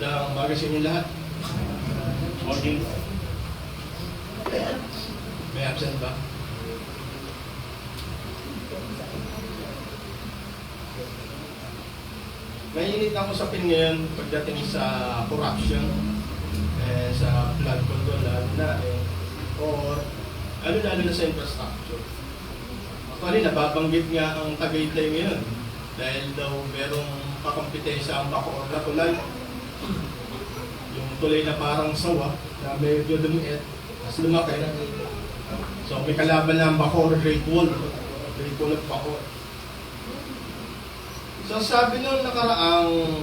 Magandang umaga sa inyo lahat. Morning. May absent ba? Mainit ang usapin ngayon pagdating sa corruption, sa flood control lalo na, or lalo na sa infrastructure. Actually, nababanggit nga ang Tagaytay ngayon dahil daw merong kakompetensya ang Bacoor na tulay. Yung tulay na parang sawa na medyo lumiit, mas lumaki. So may kalaban na ang Bacoor Great Wall of Bacoor. So sabi nung nakaraang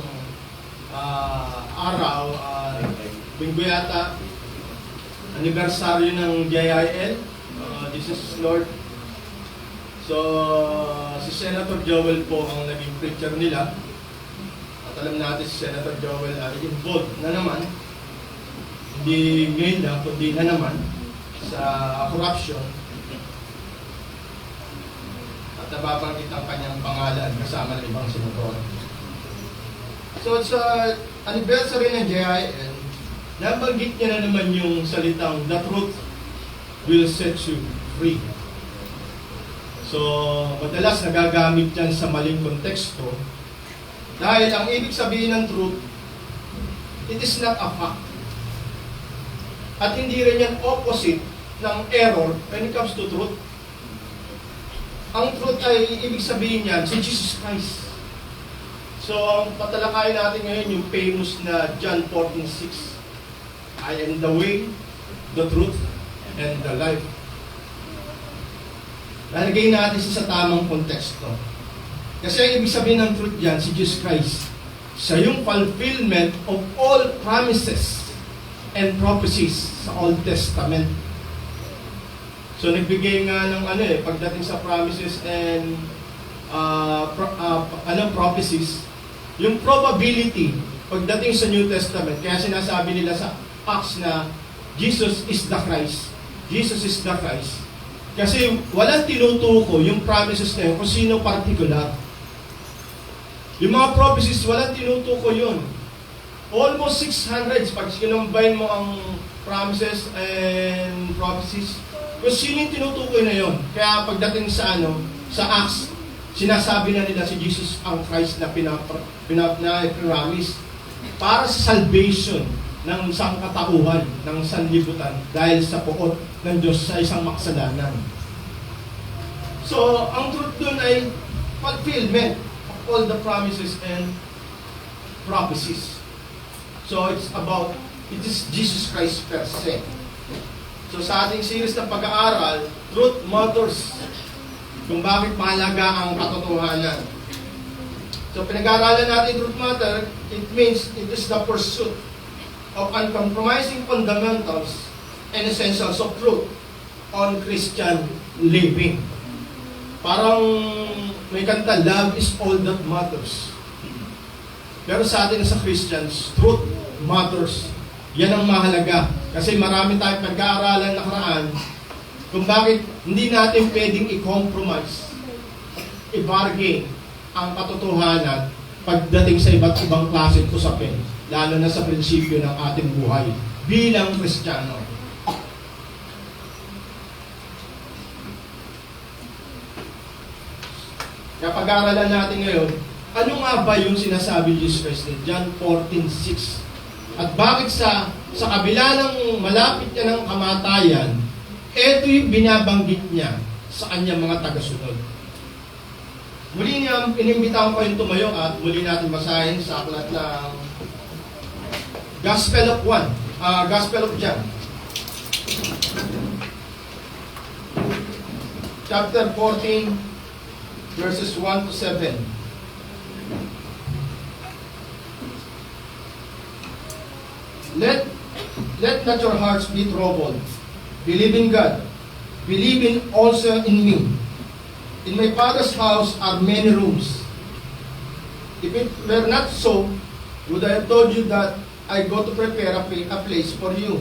araw, linggo yata, anibersaryo ng JIL, Jesus is Lord. So, si Senator Joel po ang naging preacher nila. At alam natin si Senator Joel ay involved na naman, hindi ngayon na, kundi na naman, sa corruption. At nababanggit ang kanyang pangalan kasama ng ibang senador. So, sa anniversary ng JIL, nabanggit niya na naman yung salitang, "The truth will set you free." So, madalas nagagamit yan sa maling konteksto dahil ang ibig sabihin ng truth, it is not a fact. At hindi rin yan opposite ng error when it comes to truth. Ang truth ay ibig sabihin yan si Jesus Christ. So, ang patalakayin natin ngayon yung famous na John 14:6. I am the way, the truth, and the life. Lalagay natin sa tamang konteksto. Kasi ang ibig sabihin ng truth dyan, si Jesus Christ, sa yung fulfillment of all promises and prophecies sa Old Testament. So nagbigay nga ng pagdating sa promises and prophecies, yung probability pagdating sa New Testament, kaya sinasabi nila sa Acts na Jesus is the Christ. Jesus is the Christ. Kasi walang tinutuko yung promises na yun kung sino particular. Yung mga prophecies, walang tinutuko yun. Almost 600, pag kinumbine mo ang promises and prophecies, kung sino yung tinutukoy na yun. Kaya pagdating sa Acts, sinasabi na nila si Jesus ang Christ na pinapinapromise para sa salvation ng sangkatauhan, ng sanlibutan dahil sa puot ng Diyos sa isang makasalanan. So, ang truth dun ay fulfillment of all the promises and prophecies. So, it is Jesus Christ per se. So, sa ating series na pag-aaral, Truth Matters, kung bakit mahalaga ang katotohanan. So, pinag-aaralan natin Truth Matter, it means it is the pursuit of uncompromising fundamentals and essentials of truth on Christian living. Parang may kanta, love is all that matters. Pero sa atin sa Christians, truth matters. Yan ang mahalaga. Kasi marami tayong pag-aaralan nakaraan kung bakit hindi natin pwedeng i-compromise, i-bargain ang katotohanan pagdating sa iba't ibang klaseng usapin, lalo na sa prinsipyo ng ating buhay bilang Kristiyano. Kaya pag-aaralan natin ngayon, ano nga ba yung sinasabi ni Jesus Christ in John 14:6? At bakit sa kabila ng malapit niya ng kamatayan, ito yung binabanggit niya sa kanyang mga tagasunod. Muli niya, inimbitahan ko yung tumayo at muli natin basahin sa aklat ng Gospel of John. Chapter 14, verses 1 to 7. Let not your hearts be troubled. Believe in God. Believe also in me. In my Father's house are many rooms. If it were not so, would I have told you that I go to prepare a place for you?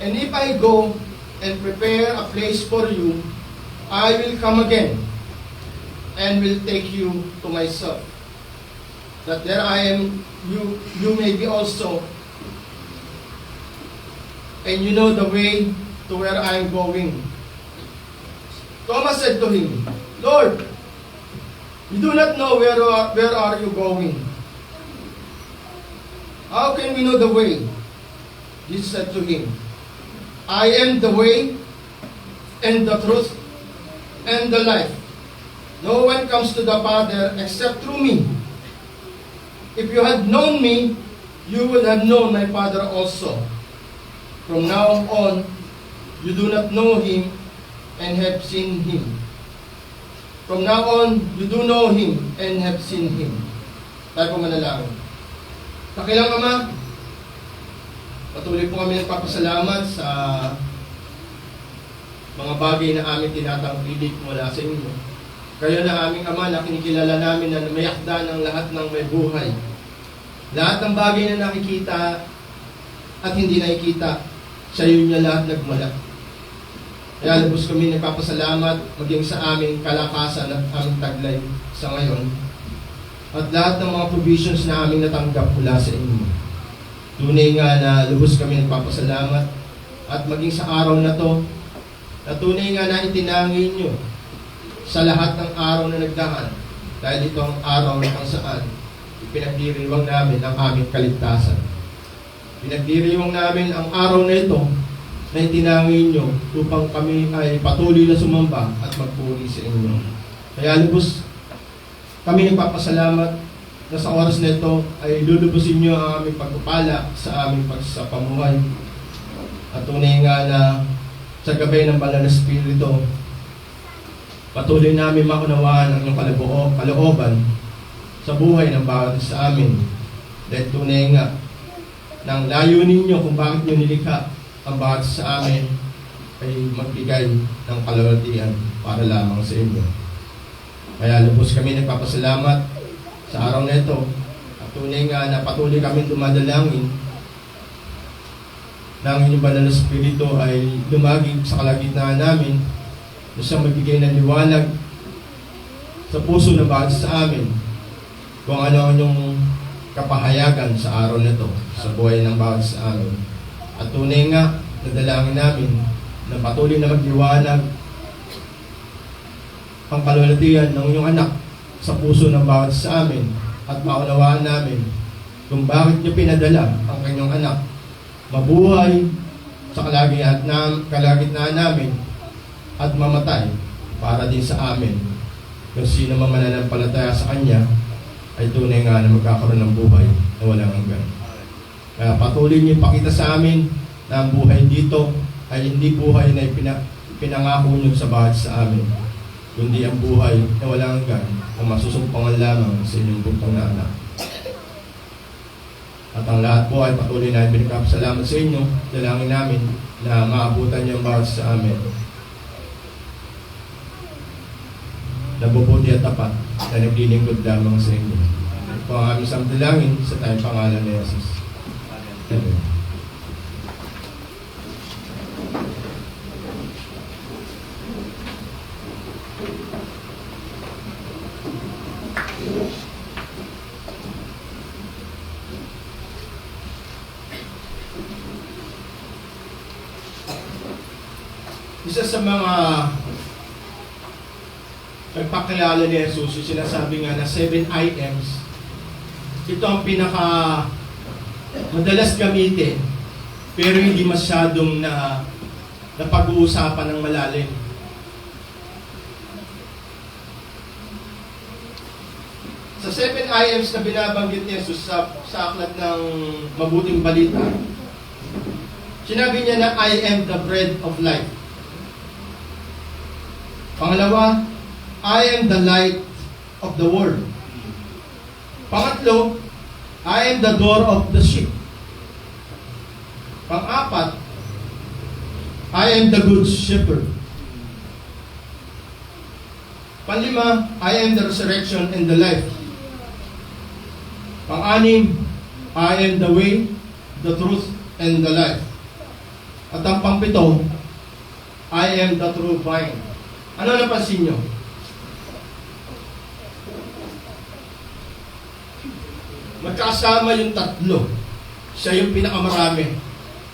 And if I go and prepare a place for you, I will come again and will take you to myself, that there I am, you may be also, and you know the way to where I am going. Thomas said to him, Lord, we do not know where are you going. How can we know the way? Jesus said to him, I am the way and the truth and the life. No one comes to the Father except through me. If you had known me, you would have known my Father also. From now on, you do not know him and have seen him. From now on, you do know him and have seen him. Tayo po manalangin. Dakilang Ama, patuloy po kami nagpapasalamat sa mga bagay na aming tinatangkilik mula sa inyo. Kayo na aming Ama na kinikilala namin na may akda ng lahat ng may buhay. Lahat ng bagay na nakikita at hindi nakikita, sa iyo niya lahat nagmula. Kaya lubos kami nagpapasalamat maging sa aming kalakasan at aming taglay sa ngayon. At lahat ng mga provisions na aming natanggap mula sa inyo. Tunay nga na lubos kami nagpapasalamat at maging sa araw na to, na tunay nga na itinangin nyo sa lahat ng araw na nagdaan. Dahil ito ang araw na kung saan ipinagdiriwang namin ang aming kaligtasan. Pinagdiriwang namin ang araw na ito na itinangin nyo upang kami ay patuloy na sumamba at magpuri sa inyo. Kaya lubos kami nagpapasalamat na sa oras na ito ay lulubusin nyo ang aming pagpapala sa aming pagsapamuhay. At tunay nga na sa gabay ng Banal na Espiritu, patuloy namin maunawaan ang iyong kalooban sa buhay ng bawat sa amin. Dahil tunay nga ng layunin nyo kung bakit nyo nilikha ang bawat sa amin ay magbigay ng kalwalatian para lamang sa inyo. Kaya lubos kami nagpapasalamat sa araw na ito at tunay nga na patuloy kami dumadalangin na ang inyong Banal na Espiritu ay lumagig sa kalagitnaan namin na siyang magbigay ng liwanag sa puso ng bawat sa amin kung ano ang inyong kapahayagan sa araw na ito sa buhay ng bawat sa amin. At tunay nga, nadalangin namin na patuloy na magliwanag ang kalwalatian ng inyong anak sa puso ng bawat sa amin at maunawaan namin kung bakit niyo pinadala ang kanyang anak mabuhay sa kalagitnaan namin at mamatay para din sa amin. Kung sino man mananampalataya sa kanya ay tunay nga na magkakaroon ng buhay na walang hanggan. Kaya patuloy niyo ipakita sa amin na ang buhay dito ay hindi buhay na pinangako niyo sa bawat sa amin, kundi ang buhay na walang hanggan na masusumpangan lamang sa inyong buktong na anak. At ang lahat po ay patuloy na pinagpapasalamat sa inyo. Dalangin namin na maabutan niyo ang bawat sa amin. Nabubuti at tapat na naglilingkod lamang sa inyo. Ito po ang aming samdalangin sa tayong pangalan ni Jesus. Amen. Isa sa mga nagpakilala ni Jesus, yung sinasabi nga na 7 items, ito ang pinaka madalas gamitin, pero hindi masyadong na pag-uusapan ng malalim. Sa 7 items na binabanggit ni Jesus sa aklat ng Mabuting Balita, sinabi niya na I am the bread of life. Pangalawa, I am the light of the world. Pangatlo, I am the door of the sheep. Pang-apat, I am the good shepherd. Panlima, I am the resurrection and the life. Pang-anim, I am the way, the truth, and the life. At ang pang-pito, I am the true vine. Ano napansin nyo? magkasama yung tatlo. Siya yung pinakamarami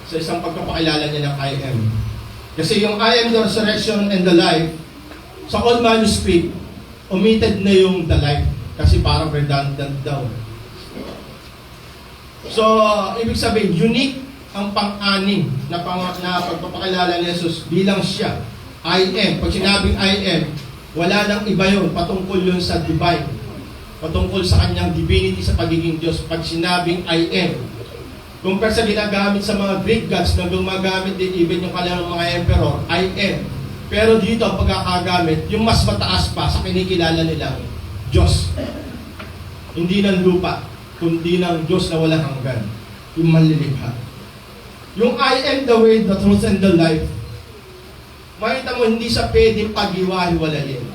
sa isang pagpapakilala niya ng I am. Kasi yung I am the resurrection and the life, sa old manuscript, omitted na yung the life kasi parang redundant daw. So, ibig sabihin, unique ang pang-anim na pagpapakilala ni Jesus bilang siya. I am. Pag sinabing I am, wala nang iba yun. Patungkol yun sa divine. Patungkol sa kanyang divinity sa pagiging Diyos. Pag sinabing I am. Compare sa ginagamit sa mga Greek gods na gumagamit din even yung kanilang mga emperor, I am. Pero dito, pagkakagamit, yung mas mataas pa sa kinikilala nilang Diyos. Hindi ng lupa, kundi ng Diyos na walang hanggan. Yung manlilikha. Yung I am the way, the truth, and the life. Makita mo, hindi sa pwedeng pag-iwa-hiwalayin.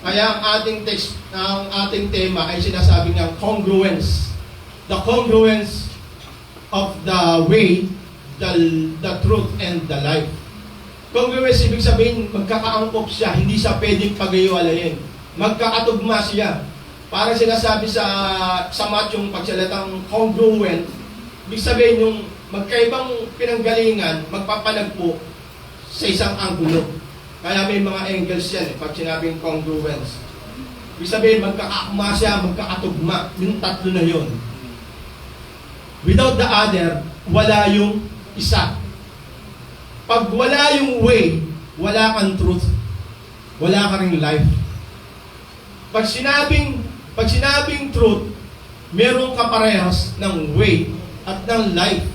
Kaya ang ating text, ang ating tema ay sinasabi ng congruence. The congruence of the way, the truth, and the life. Congruence, ibig sabihin, magkakaangkop siya, hindi siya pwedeng pag-iwalayin. Magkakatugma siya. Parang sinasabi sa Matthew, yung pagsalitang congruent, ibig sabihin yung magkaibang pinanggalingan, magpapanagpo sa isang anggulo. Kaya may mga angles yan, pag sinabing congruence. Ibig sabihin, magkakaakma siya, magkakatugma. Yung tatlo na yun. Without the other, wala yung isa. Pag wala yung way, wala kang truth. Wala ka ring life. Pag sinabing truth, meron ka parehas ng way at ng life.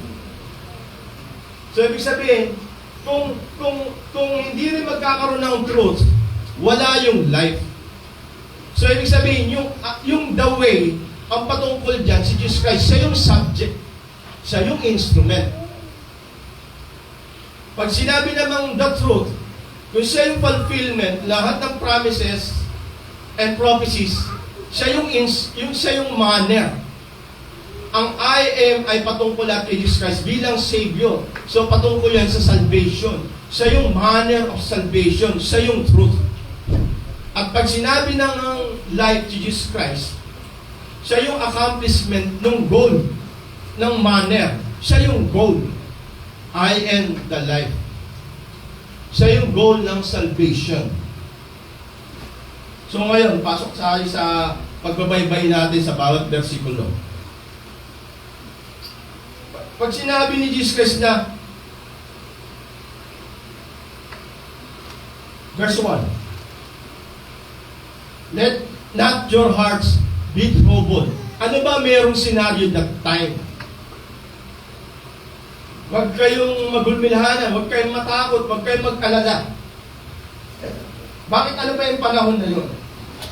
So, ibig sabihin, kung hindi rin magkakaroon ng truth, wala yung life. So, ibig sabihin, yung the way, ang patungkol dyan, si Jesus Christ, siya yung subject. Siya yung instrument. Pag sinabi namang the truth, kung siya yung fulfillment, lahat ng promises and prophecies, siya yung manner. Ang I am ay patungkol at kay Jesus Christ bilang Savior. So patungkol yan sa salvation. Siya yung manner of salvation. Siya yung truth. At pag sinabi ng life to Jesus Christ, siya yung accomplishment ng goal, ng manner. Siya yung goal. I am the life. Siya yung goal ng salvation. So ngayon, pasok tayo sa pagbabaybay natin sa bawat versikulo. Pag sinabi ni Jesus Christ na, verse 1, let not your hearts be troubled. Ano ba merong senaryo that time? Huwag kayong magulmilahanan, huwag kayong matakot, huwag kayong mag-alala. Bakit ano ba yung panahon na yun?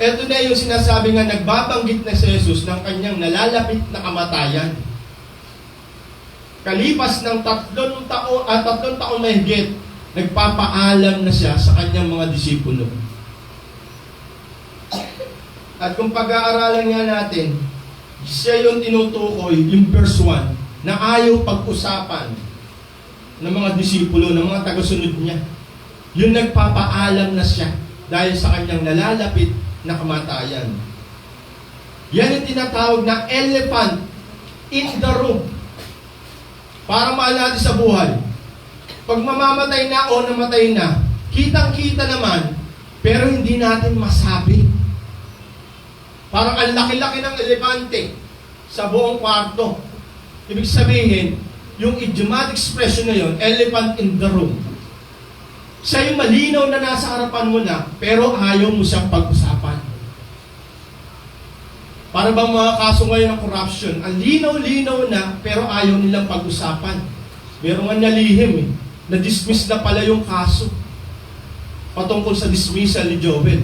Ito na yung sinasabi nga, nagbabanggit na si Jesus ng kanyang nalalapit na kamatayan. Kalipas ng tatlong taon na higit, nagpapaalam na siya sa kanyang mga disipulo. At kung pag-aaralan nga natin, siya yung tinutukoy, yung verse 1, na ayaw pag-usapan ng mga disipulo, ng mga tagasunod niya. Yung nagpapaalam na siya dahil sa kanyang nalalapit na kamatayan. Yan yung tinatawag na elephant in the room. Para maalala natin sa buhay. Pag mamamatay na o namatay na, kitang-kita naman, pero hindi natin masabi. Parang ang laki-laki ng elepante sa buong kwarto. Ibig sabihin, yung idiomatic expression na yun, elephant in the room. Siya yung malinaw na nasa harapan mo na, pero ayaw mo siyang pag-usapan. Para bang mga kaso ngayon ng corruption, ang linaw-linaw na, pero ayaw nilang pag-usapan. Meron nga nalihim eh, na-dismiss na pala yung kaso patungkol sa dismissal ni Joel.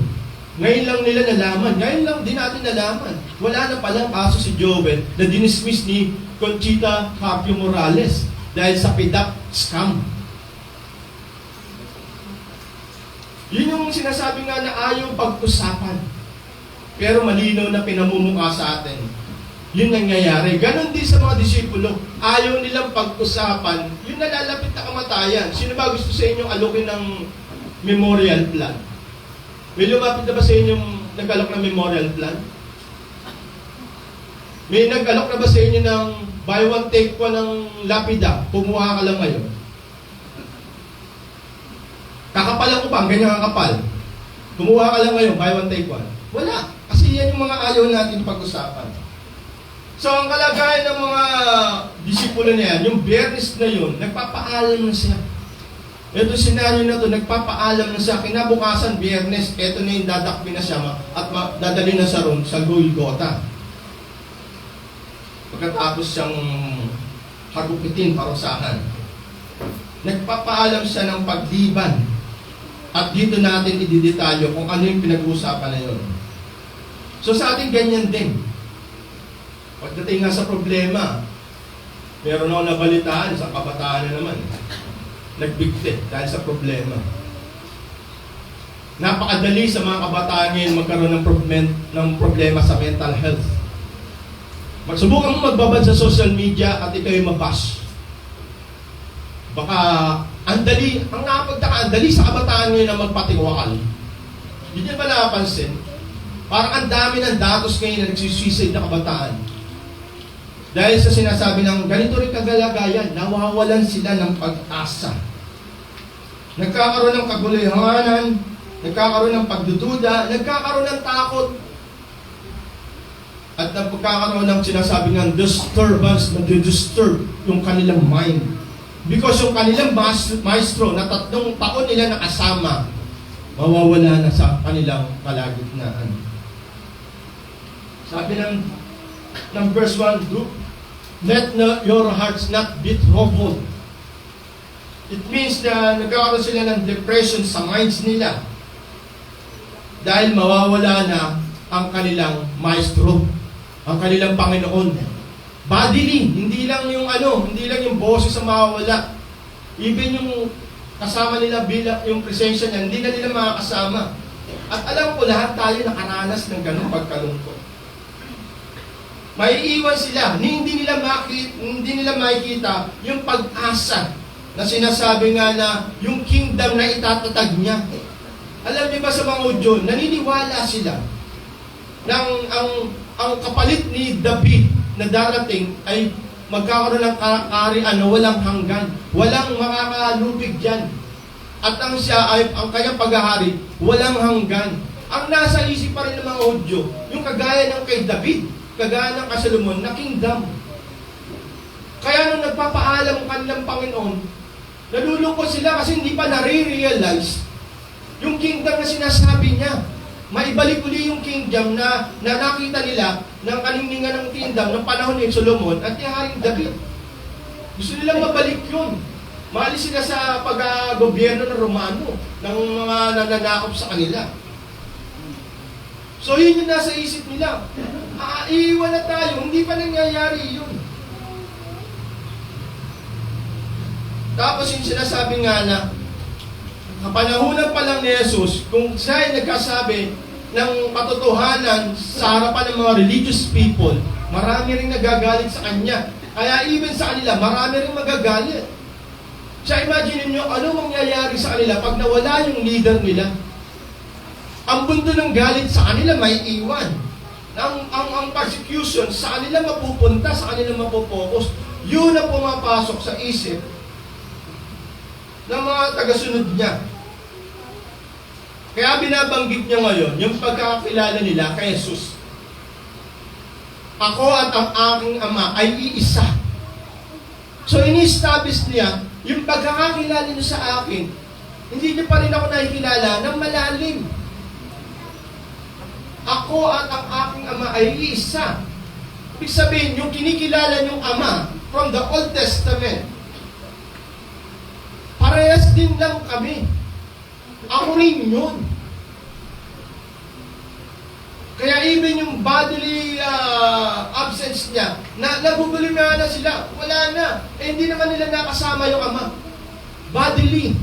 Ngayon lang nila nalaman, ngayon lang din natin nalaman. Wala na palang kaso si Joel na dinismiss ni Conchita Carpio Morales dahil sa PDAP scam. Yun yung sinasabi nga na ayaw pag-usapan. Pero malinaw na pinamumukha sa atin. Yun nangyayari. Ganon din sa mga disipulo. Ayaw nilang pag-usapan yung nalalapit na kamatayan. Sino ba gusto sa inyong alokin ng memorial plan? May lumapit na ba sa inyong nag-alok ng memorial plan? May nag-alok na ba sa inyo ng buy one take one ng lapida? Kumuha ka lang ngayon. Kakapalan ko pa, ganyan kakapal. Kumuha ka lang ngayon, buy one take one. Wala. Kasi yan yung mga ayaw natin pag-usapan. So, ang kalagayan ng mga disipulo na yan, yung Biyernes na yun, nagpapaalam na siya. Ito sinanyo na to, nagpapaalam na siya. Kinabukasan, Biyernes, ito na yung dadakpin na siya at dadali na sa roon sa Golgotha. Pagkatapos siyang hagupitin, parusahan. Nagpapaalam siya ng pagliban. At dito natin ididetalyo kung ano yung pinag-uusapan na yun. So sa ating ganyan din. Pagdating nga sa problema, meron ako nabalitaan sa kabataan na naman. Nagbigti dahil sa problema. Napakadali sa mga kabataan ngayon magkaroon ng problema sa mental health. Magsubukan mo magbabad sa social media at ikaw yung mabash. Baka ang nakapagtaka sa kabataan ngayon na magpatiwakal. Hindi niyo ba napapansin? Parang ang dami ng datos ngayon na nagsisuicide na kabataan. Dahil sa sinasabi ng ganito rin kagalagayan, nawawalan sila ng pag-asa. Nagkakaroon ng kaguluhanan, nagkakaroon ng pagdududa, nagkakaroon ng takot, at nagkakaroon ng sinasabi ng disturbance, nag-disturb yung kanilang mind. Because yung kanilang maestro na 3 taon nila nakasama, mawawala na sa kanilang kalagitnaan. Sabi ng verse 1, let your hearts not be troubled. It means na nagkakaroon sila ng depression sa minds nila dahil mawawala na ang kanilang maestro, ang kanilang Panginoon. Bodily, hindi lang yung boses ang mawawala. Even yung kasama nila bilang yung presensya niya, hindi na nila makakasama. At alam ko lahat tayo nakaranas ng ganung pagkalungkot. Maiiwan sila, hindi nila makikita yung pag-asa na sinasabi nga na yung kingdom na itatatag niya. Alam niyo ba sa mga Hudyo, naniniwala sila nang ang kapalit ni David na darating ay magkakaroon ng kaharian na walang hanggan, walang makakalupig dyan. At ang kanyang paghahari, walang hanggan. Ang nasa isip pa rin ng mga Hudyo, yung kagaya ng kay David, kagaya ng kay Solomon, na kingdom. Kaya nung nagpapaalam ang kanilang Panginoon, nalulungkot sila kasi hindi pa nare-realize yung kingdom na sinasabi niya. Maibalik uli yung kingdom na nakita nila ng kaningningan ng kingdom ng panahon ni Solomon at ni Haring David. Gusto nilang mabalik yun. Maalis sila sa pag-gobyerno ng Romano, ng mga nananakop sa kanila. So yun yung nasa isip nila. Iiwan na tayo, hindi pa nangyayari yun. Tapos yung sinasabi nga na kapanahunan pa lang ni Jesus, kung siya ay nagkasabi ng katotohanan sa harapan ng mga religious people, marami rin nagagalit sa kanya. Kaya even sa kanila, marami rin magagalit. Siya, imagine niyo, ano mangyayari sa kanila pag nawala yung leader nila? Ang bundo ng galit sa kanila may iwan. Ang persecution sa kanila mapupunta, sa kanila mapopokus. Yun ang pumapasok sa isip ng mga tagasunod niya. Kaya binabanggit niya ngayon yung pagkakakilala nila kay Jesus. Ako at ang aking Ama ay iisa. So ini-establish niya yung pagkakakilala niyo sa akin, hindi niyo pa rin ako nakikilala ng malalim. Ako at ang aking Ama ay iisa. Ibig sabihin, yung kinikilala niyong Ama from the Old Testament, parehas din lang kami. Ako rin yun. Kaya even yung bodily absence niya, nagugulimana na sila, wala na. Hindi naman nila nakasama yung Ama. Bodily.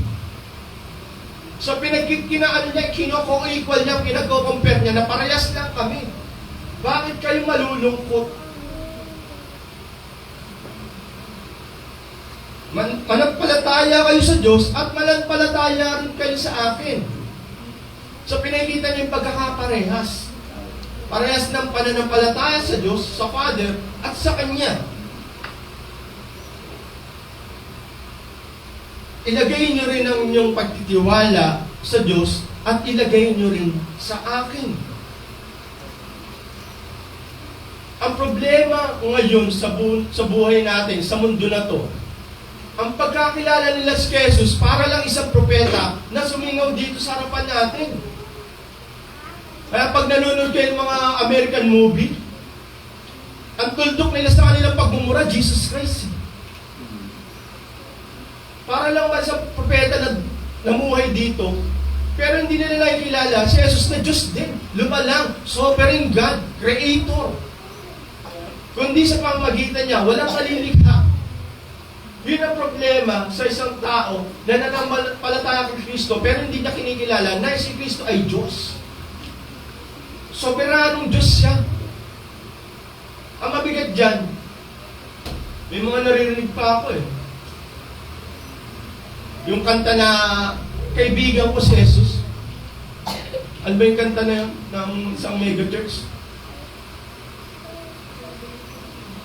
So kinako-equal niya, pinag-compare niya na parehas lang kami. Bakit kayo malulungkot? Manampalataya kayo sa Diyos at manampalataya rin kayo sa akin. So pinakita niyo yung pagkakaparehas. Parehas ng pananampalataya sa Diyos, sa Father, at sa Kanya. Ilagay niyo rin ang inyong pagtitiwala sa Diyos at ilagay niyo rin sa akin. Ang problema ngayon sa buhay natin, sa mundo na to, ang pagkakilala nila si Jesus para lang isang propeta na sumingaw dito sa harapan natin. Kaya pag nanonood kayo ng mga American movie, ang tuldok nila sa kanilang pagmumura, Jesus Christ. Para lang ba sa propeta na namuhay dito, pero hindi nila nakikilala si Jesus na Diyos din. Lumalang, sovereign God, Creator. Kundi sa pamamagitan niya, walang malilikha. Yun ang problema sa isang tao na nananampalataya kay Kristo pero hindi niya kinikilala na si Kristo ay Diyos. Soberanong Diyos siya. Ang mabigat dyan, may mga naririnig pa ako eh. Yung kanta na kaibigan ko si Jesus. Ano ba yung kanta na yun ng isang mega church?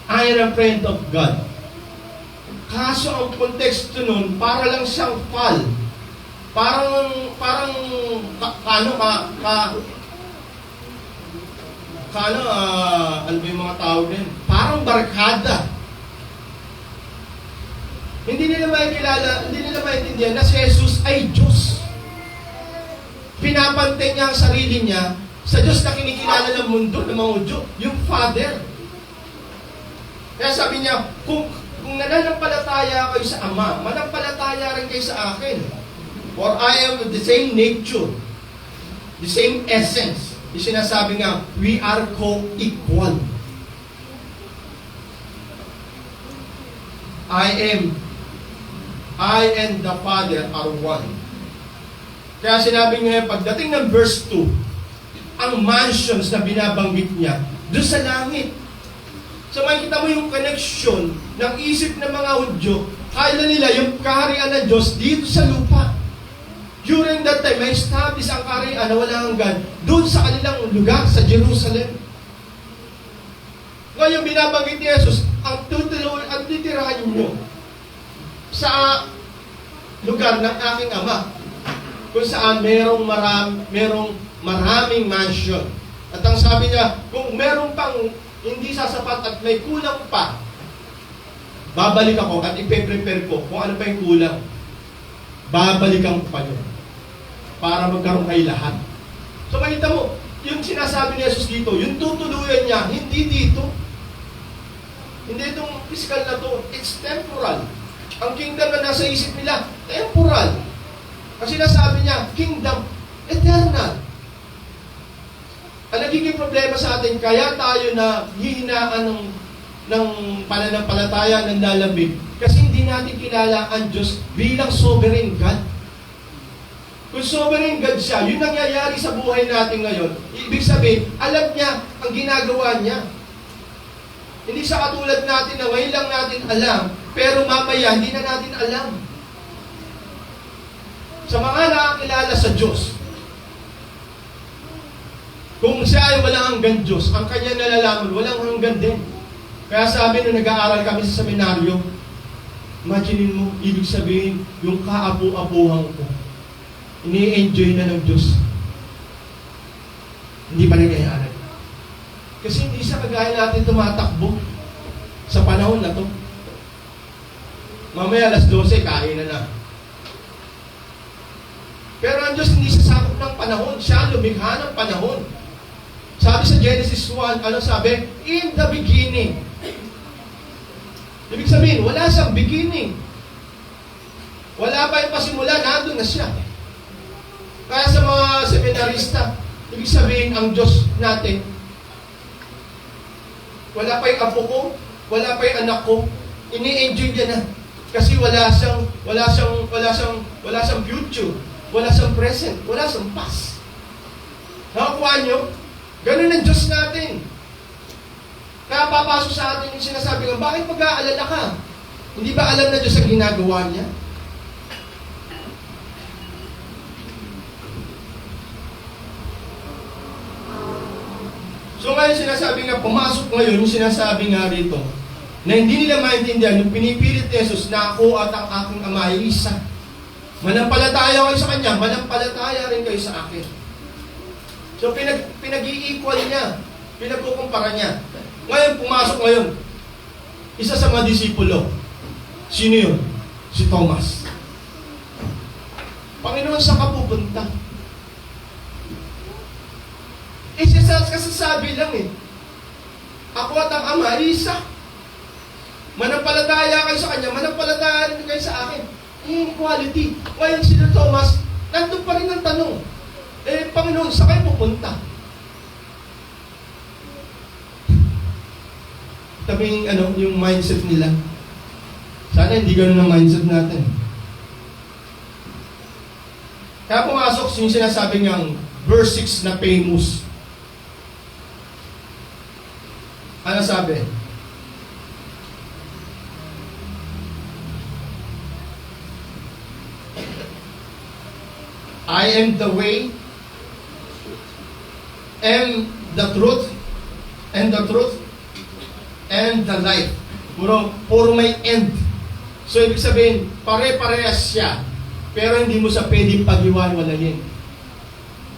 I am a friend of God. Kaso ang konteksto nun, para lang siyang fall. Ano ba yung mga tawag din? Parang barkada. Hindi nila maintindihan na si Jesus ay Diyos. Pinapantay niya ang sarili niya sa Diyos na kinikilala ng mundo, ng mga Hudyo, yung Father. Kaya sabi niya, kung nananampalataya kayo sa Ama, manampalataya rin kayo sa akin. For I am the same nature, the same essence. Yung sinasabi nga, we are co-equal. I and the Father are one. Kaya sinabi niya, pagdating ng verse 2, ang mansions na binabanggit niya, doon sa langit. So makikita mo yung connection ng isip ng mga Hudyo, kaya nila yung kaharian ng Diyos dito sa lupa. During that time, may establish ang kaharian na walang hanggan doon sa kanilang lugar, sa Jerusalem. Ngayon, binabanggit ni Jesus, ang titirahan nyo sa lugar ng aking Ama, kung saan merong maraming mansion. At ang sabi niya, kung meron pang hindi sasapat at may kulang pa, babalik ako at ipe-prepare ko kung ano pa yung kulang. Babalikan ko pa yun para magkaroon kayo lahat. So makita mo, yung sinasabi ni Jesus dito, yung tutuluyan niya, hindi dito. Hindi itong physical na to, it's temporal. Ang kingdom na nasa isip nila, temporal. Kasi nasabi niya, kingdom, eternal. Ang nagiging problema sa atin, kaya tayo na hihinaan ng pananampalataya ng lalambing, kasi hindi natin kilala ang Diyos bilang sovereign God. Kung sovereign God siya, yun nangyayari sa buhay natin ngayon. Ibig sabihin, alam niya ang ginagawa niya. Hindi siya katulad natin na ngayon lang natin alam, pero mamaya hindi na natin alam. Sa mga nakakilala sa Diyos, kung siya ay walang hanggan Diyos, ang kanya nalalaman, walang hanggan din. Kaya sabi nung nag-aaral kami sa seminaryo, imagine mo, ibig sabihin, yung kaapu-apuhan ko, ini-enjoy na ng Diyos. Hindi pa nagayaanan. Kasi hindi siya kagaya natin tumatakbo sa panahon na to. Mamaya alas 12, kain na. Pero ang Diyos hindi siya sakop ng panahon. Siya lumikha ng panahon. Sabi sa Genesis 1, ano sabi? In the beginning. Ibig sabihin, wala siyang beginning. Wala pa yung pasimula, nandun na siya. Kaya sa mga seminarista, ibig sabihin, ang Diyos natin, wala pa yung apo ko, wala pa yung anak ko, ini-enjoy niya na. Kasi wala siyang future, wala siyang present, wala siyang past. Nakakuha niyo? Ganun ang Diyos natin. Kaya papasok sa atin yung sinasabi nga, bakit mag-aalala ka? Hindi ba alam na Diyos ang ginagawa niya? So sinasabi nga, pumasok ngayon, yung sinasabi nga rito, na hindi nila maintindihan, yung pinipilit ni Jesus na ako at ang aking ama ay isa. Manampalataya kayo sa Kanya, manampalataya rin kayo sa akin. So pinag-i-equal niya, pinagkukumpara niya. Ngayon, pumasok ngayon, isa sa mga disipulo. Sino yun? Si Thomas. Panginoon, saan ka pupunta? Siya kasasabi lang eh. Ako at ang ama ay isa. Manampalataya kayo sa Kanya, manampalataya rin kayo sa akin. Equality. Ngayon si Thomas, nandun pa rin ang tanong. Panginoon, saan kayo pupunta? Tabing yung mindset nila. Sana hindi ganun ang mindset natin. Kaya pumasok yung sinasabi niyang verse 6 na famous. Ano sabi? I am the way, and the truth, and the truth, and the life. Puro may end. So, ibig sabihin, pare-parehas siya, pero hindi mo sa pwedeng pag-iwan-walayin.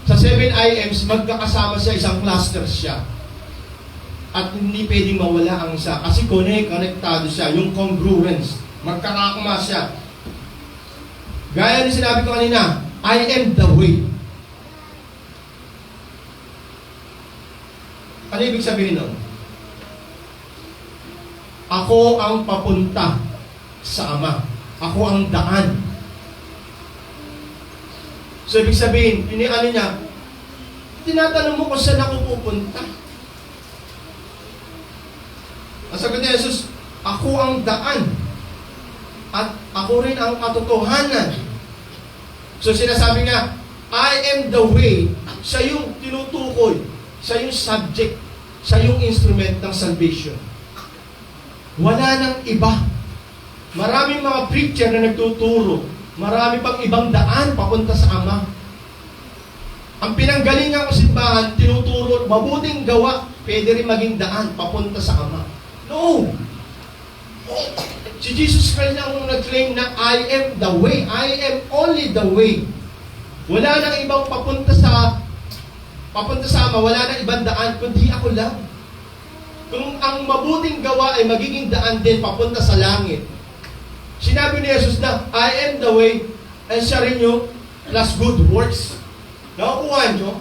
Sa 7 IMs, magkakasama siya, isang cluster siya. At hindi pwedeng mawala ang isa. Kasi konektado siya, yung congruence. Magkakakuma siya. Gaya ni sinabi ko kanina, I am the way. Ano ibig sabihin nun? Ako ang papunta sa Ama. Ako ang daan. So ibig sabihin, niya, tinatanong mo kung saan ako pupunta. Ang sagot ni Jesus, ako ang daan. At ako rin ang katotohanan. So sinasabi nga, I am the way. Siya yung tinutukoy. Siya yung subject. Siya yung instrument ng salvation. Wala nang iba. Maraming mga preacher na nagtuturo. Marami pang ibang daan papunta sa Ama. Ang pinanggalingan ng simbahan, tinuturo, mabuting gawa, pwede rin maging daan papunta sa Ama. No! Si Jesus Christ lang nag-claim na I am the way. I am only the way. Wala nang ibang papunta sa Ama. Wala nang ibang daan, kundi ako lang. Kung ang mabuting gawa ay magiging daan din papunta sa langit, sinabi ni Jesus na I am the way, and siya rin yung plus good works. Nakukuha nyo?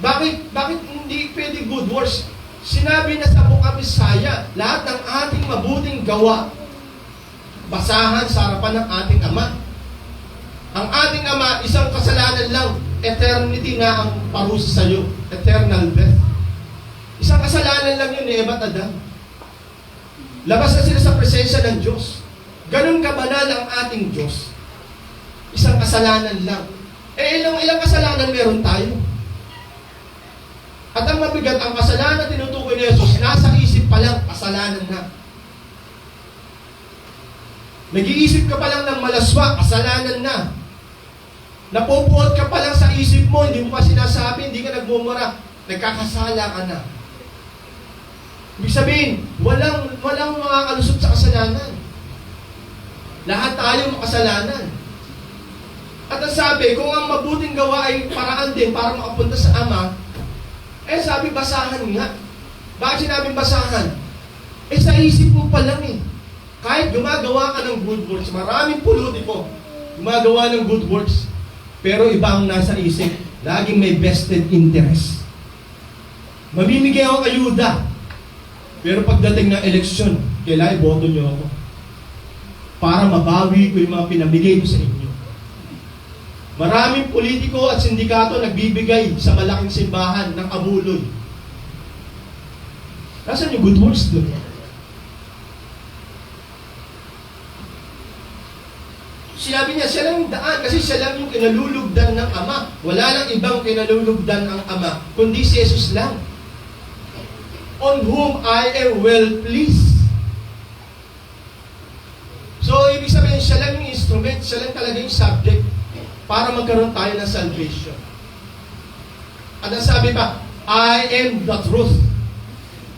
Bakit hindi pwede good works? Sinabi na sa Book of Isaiah, lahat ng ating mabuting gawa, basahan sa harapan ng ating Ama. Ang ating Ama, isang kasalanan lang, eternity na ang parusa sa iyo, eternal death. Isang kasalanan lang yun ni Eva at Adam. Labas na sila sa presensya ng Diyos. Ganun kabanal ang ating Diyos. Isang kasalanan lang. Ilang kasalanan meron tayo? At ang mabigat, ang kasalanan na tinutukoy ni Jesus, nasa isip pa lang, kasalanan na. Nag-iisip ka pa lang ng malaswa, kasalanan na. Napupuot ka pa lang sa isip mo, hindi mo pa sinasabi, hindi ka nagmumura, nagkakasala ka na. Ibig sabihin, walang makakalusot sa kasalanan. Lahat tayo makasalanan. At ang sabi, kung ang mabuting gawa ay paraan din para makapunta sa Ama, sabi, basahan nga. Bakit sinabing basahan? Sa isip mo pa lang eh. Kahit gumagawa ka ng good works, maraming politiko, gumagawa ng good works, pero iba ang nasa isip, laging may vested interest. Mamimigay ako ayuda, pero pagdating ng eleksyon, kailangan iboto niyo ako para mabawi ko yung mga pinamigay ko sa inyo. Maraming politiko at sindikato nagbibigay sa malaking simbahan ng abuloy. Nasaan yung good works doon? Sinabi niya, siya lang yung daan kasi siya lang yung kinalulugdan ng Ama. Wala nang ibang kinalulugdan ang Ama, kundi si Jesus lang. On whom I am well pleased. So, ibig sabihin, siya lang yung instrument, siya lang talaga yung subject para magkaroon tayo ng salvation. At ang sabi pa, I am the truth.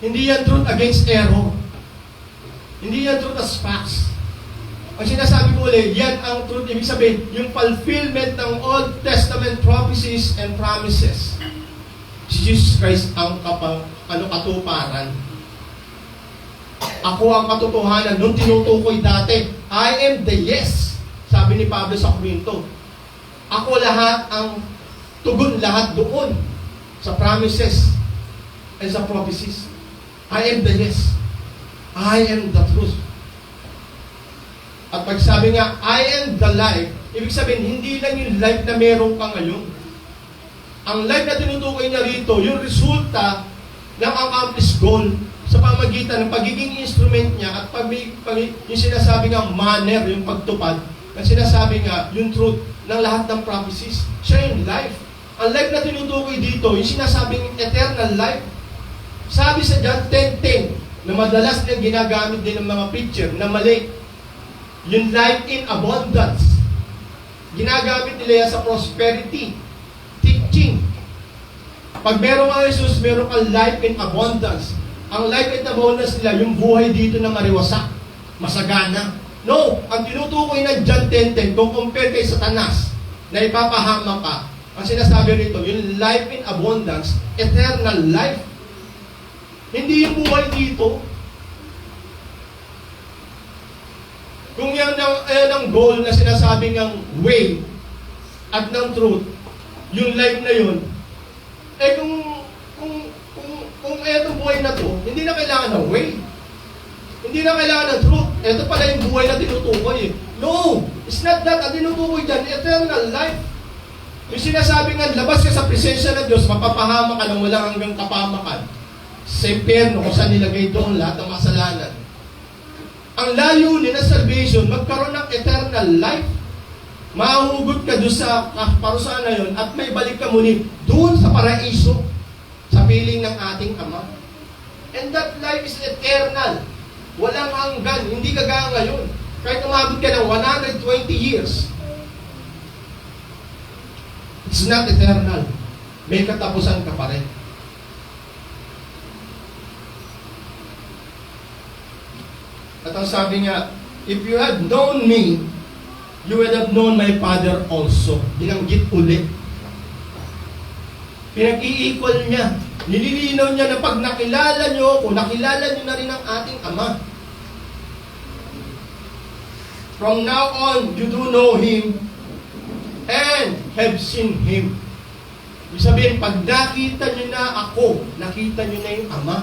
Hindi yan truth against error. Hindi yan truth as facts. Ang sinasabi ko ulit, yan ang truth. Ibig sabihin, yung fulfillment ng Old Testament prophecies and promises. Si Jesus Christ ang katuparan. Ako ang katotohanan. Nung tinutukoy dati, I am the yes. Sabi ni Pablo sa Corinto. Ako lahat ang tugon lahat doon sa promises and sa prophecies. I am the yes. I am the truth. At pag sabi nga, I am the life, ibig sabihin, hindi lang yung life na meron ka ngayon. Ang life na tinutukoy niya rito, yung resulta ng accomplished goal sa pamagitan ng pagiging instrument niya at yung sinasabi nga manner, yung pagtupad, ang sinasabi nga, yung truth ng lahat ng prophecies. Siya yung life. Ang life na tinutukoy dito, yung sinasabing eternal life. Sabi sa John 10:10, na madalas din ginagamit din ng mga preacher na mali, yung life in abundance. Ginagamit nila yan sa prosperity teaching. Pag meron ka Jesus, meron kang life in abundance. Ang life in abundance nila, yung buhay dito na mariwasak, masagana. No, ang tinutukoy ng John 10:10, kung compare kay Satanas, na ipapahama ka, ang sinasabi rito, yung life in abundance, eternal life. Hindi yung buhay dito. Kung yan ang goal na sinasabi ng way at ng truth, yung life na yun, eh kung etong buhay na to, hindi na kailangan ng way. Hindi na kailangan ng truth. Ito pala yung buhay na tinutukoy eh. No! It's not that. Ang tinutukoy dyan, eternal life. Yung sinasabi nga, labas ka sa presensya ng Diyos, mapapahama ka ng walang hanggang kapamakan. Sa impyerno, kung saan nilagay doon lahat ng masalanan. Ang layunin ng salvation, magkaroon ng eternal life. Mahuhugot ka doon sa parusahan na yun at may balik ka muli doon sa paraiso sa piling ng ating Ama. And that life is eternal. Walang hanggan. Hindi kagaya ngayon. Kahit umabot ka ng 120 years, it's not eternal. May katapusan ka pa rin. At ang sabi niya, if you had known me, you would have known my Father also. Binanggit ulit. Pinag-i-equal niya. Nililinaw niya na pag nakilala niyo, kung nakilala niyo na rin ang ating Ama. From now on, you do know Him and have seen Him. Ibig sabihin, pag nakita niyo na ako, nakita niyo na yung Ama.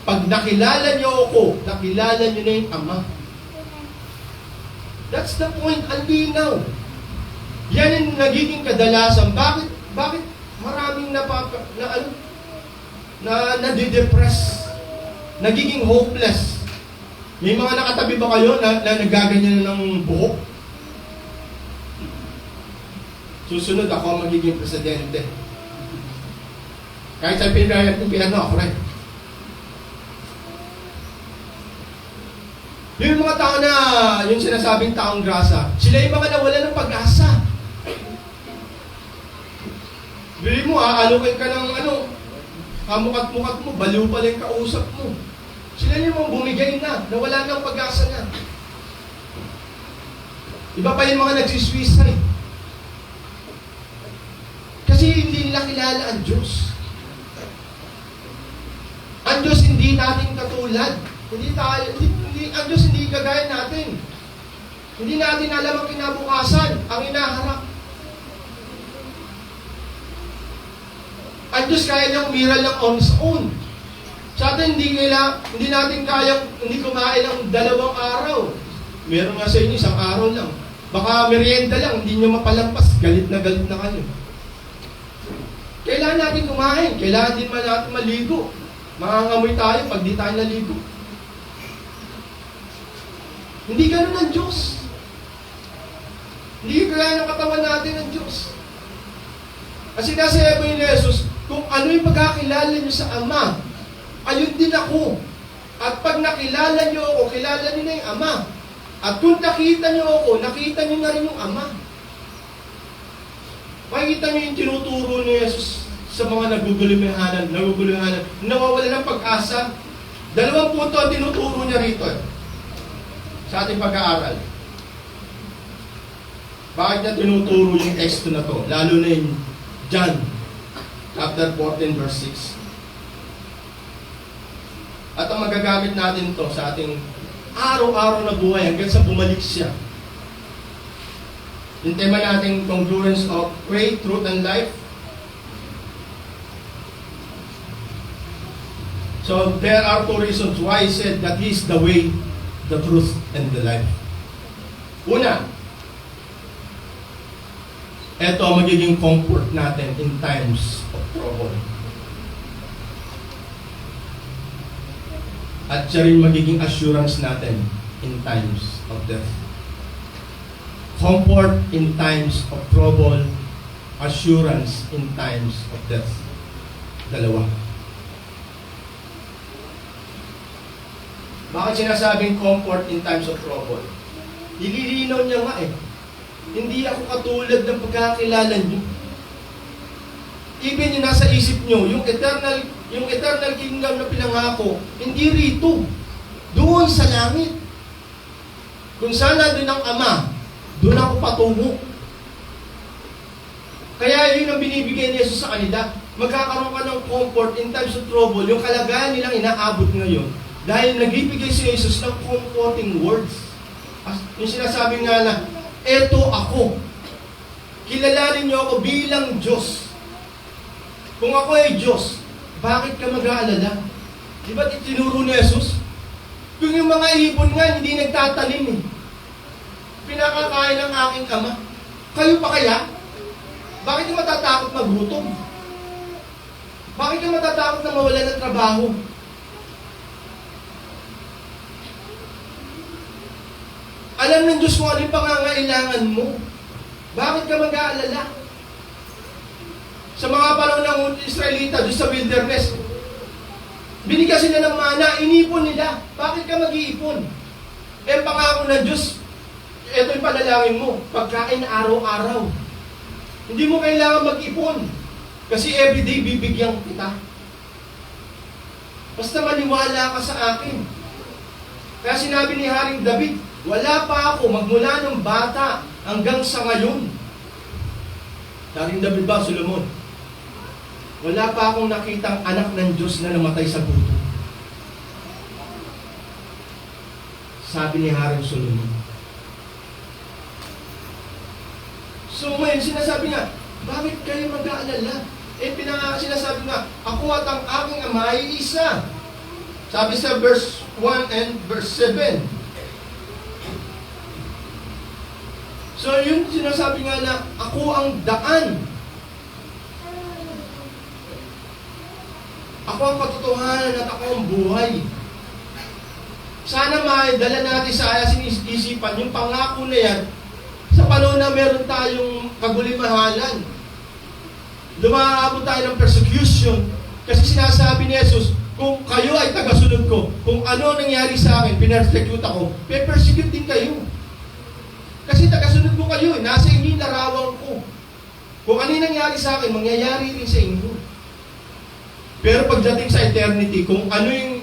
Pag nakilala niyo ako, nakilala niyo na yung Ama. That's the point, ang linaw. Yan yung nagiging kadalasan. Bakit maraming nadidepress, nagiging hopeless? May mga nakatabi ba kayo na nagaganyan ng buhok? Susunod ako ang magiging presidente. Kahit sa pinagayat ako rin. Yung mga tao na, yung sinasabing taong grasa, sila yung mga nawala ng pag-asa. Bili mo, aalokay ka ng kamukat-mukat mo, baliw pala yung kausap mo. Sila yung mga bumigay na, nawala ng pag-asa na. Iba pa yung mga nagsiswissay. Kasi hindi nila kilala ang Diyos. Ang Diyos hindi natin katulad. Ang Diyos hindi kagaya natin. Hindi natin alam ang kinabukasan, ang inaharap. Ang Diyos kaya niyang umiral lang on his own. Sa atin, hindi natin kayang, hindi kumain ng 2 araw. Meron nga sa inyo, 1 araw lang. Baka merienda lang, hindi nyo mapalampas. Galit na kayo. Kailangan natin kumain. Kailangan din natin maligo. Mangangamoy tayo pag di tayo naligo. Hindi ganun ang Diyos. Hindi kaya ng katawan natin ang Diyos. Kasi nasa Evangelyo ni Jesus, kung ano yung pagkakilala niyo sa Ama, ayun din ako. At pag nakilala niyo ako, kilala niyo na yung Ama. At kung nakita niyo ako, nakita niyo na rin yung Ama. Makikita niyo yung tinuturo ni Jesus sa mga naguguluhan, nawawala ng pag-asa. Dalawang punto ang tinuturo niya rito sa ating pag-aaral. Bakit niya tinuturo yung teksto na to? Lalo na yung John, chapter 14, verse 6. At ang magagamit natin to sa ating araw-araw na buhay hanggang sa bumalik siya. Yung tema natin, congruence of way, truth, and life. So, there are two reasons why he said that he is the way, the truth, and the life. Una, ito ang magiging comfort natin in times of trouble. At siya rin magiging assurance natin in times of death. Comfort in times of trouble, assurance in times of death. Dalawa. Bakit sinasabing comfort in times of trouble? Nililinaw niya nga hindi ako katulad ng pagkakilala niyo. Even yung nasa isip niyo, yung eternal kingdom na pinangako, hindi rito. Doon sa langit. Kung saan nandun ang Ama, doon ako patungo. Kaya yun ang binibigay ni Jesus sa kanila. Magkakaroon ka ng comfort in times of trouble, yung kalagayan nilang inaabot ngayon. Dahil nagbibigay si Jesus ng comforting words. Yung sinasabi nga na, eto ako. Kilalanin niyo ako bilang Diyos. Kung ako ay Diyos, bakit ka mag-aalala? Di ba't itinuro ni Jesus? Kung yung mga ibon nga, hindi nagtatanim pinakakain ng aking Ama. Kayo pa kaya? Bakit ka matatakot magutom? Bakit ka matatakot na mawalan ng trabaho? Alam ng Diyos kung ano yung pangangailangan mo. Bakit ka mag-aalala? Sa mga panahon ng Israelita, doon sa wilderness, binigyan sila ng mana, inipon nila. Bakit ka mag-iipon? Pangako ng Diyos, ito yung panalangin mo, pagkain araw-araw. Hindi mo kailangan mag-ipon. Kasi everyday bibigyan kita. Basta maniwala ka sa akin. Kaya sinabi ni Haring David, wala pa ako magmula ng bata hanggang sa ngayon. Haring David ba, Solomon? Wala pa akong nakitang anak ng Diyos na namatay sa gutom. Sabi ni Haring Solomon. So ngayon, sinasabi nga, bakit kayo mag-aalala? Sinasabi nga, ako at ang aking Ama ay isa. Sabi sa verse 1 and verse 7. So yun, sinasabi nga na, ako ang daan. Ako ang katotohanan at ako ang buhay. Sana maidala natin sa ayasin isipan yung pangako na yan sa panahon na meron tayong kagulimahalan. Lumaabot tayo ng persecution kasi sinasabi ni Jesus, kung kayo ay tagasunod ko, kung ano nangyari sa akin, pinersecute ako, pe-persecute din kayo. Kasi tagasunod ko kayo, nasa inyo larawan ko. Kung ano yung nangyari sa akin, mangyayari rin sa inyo. Pero pagdating sa eternity, kung ano yung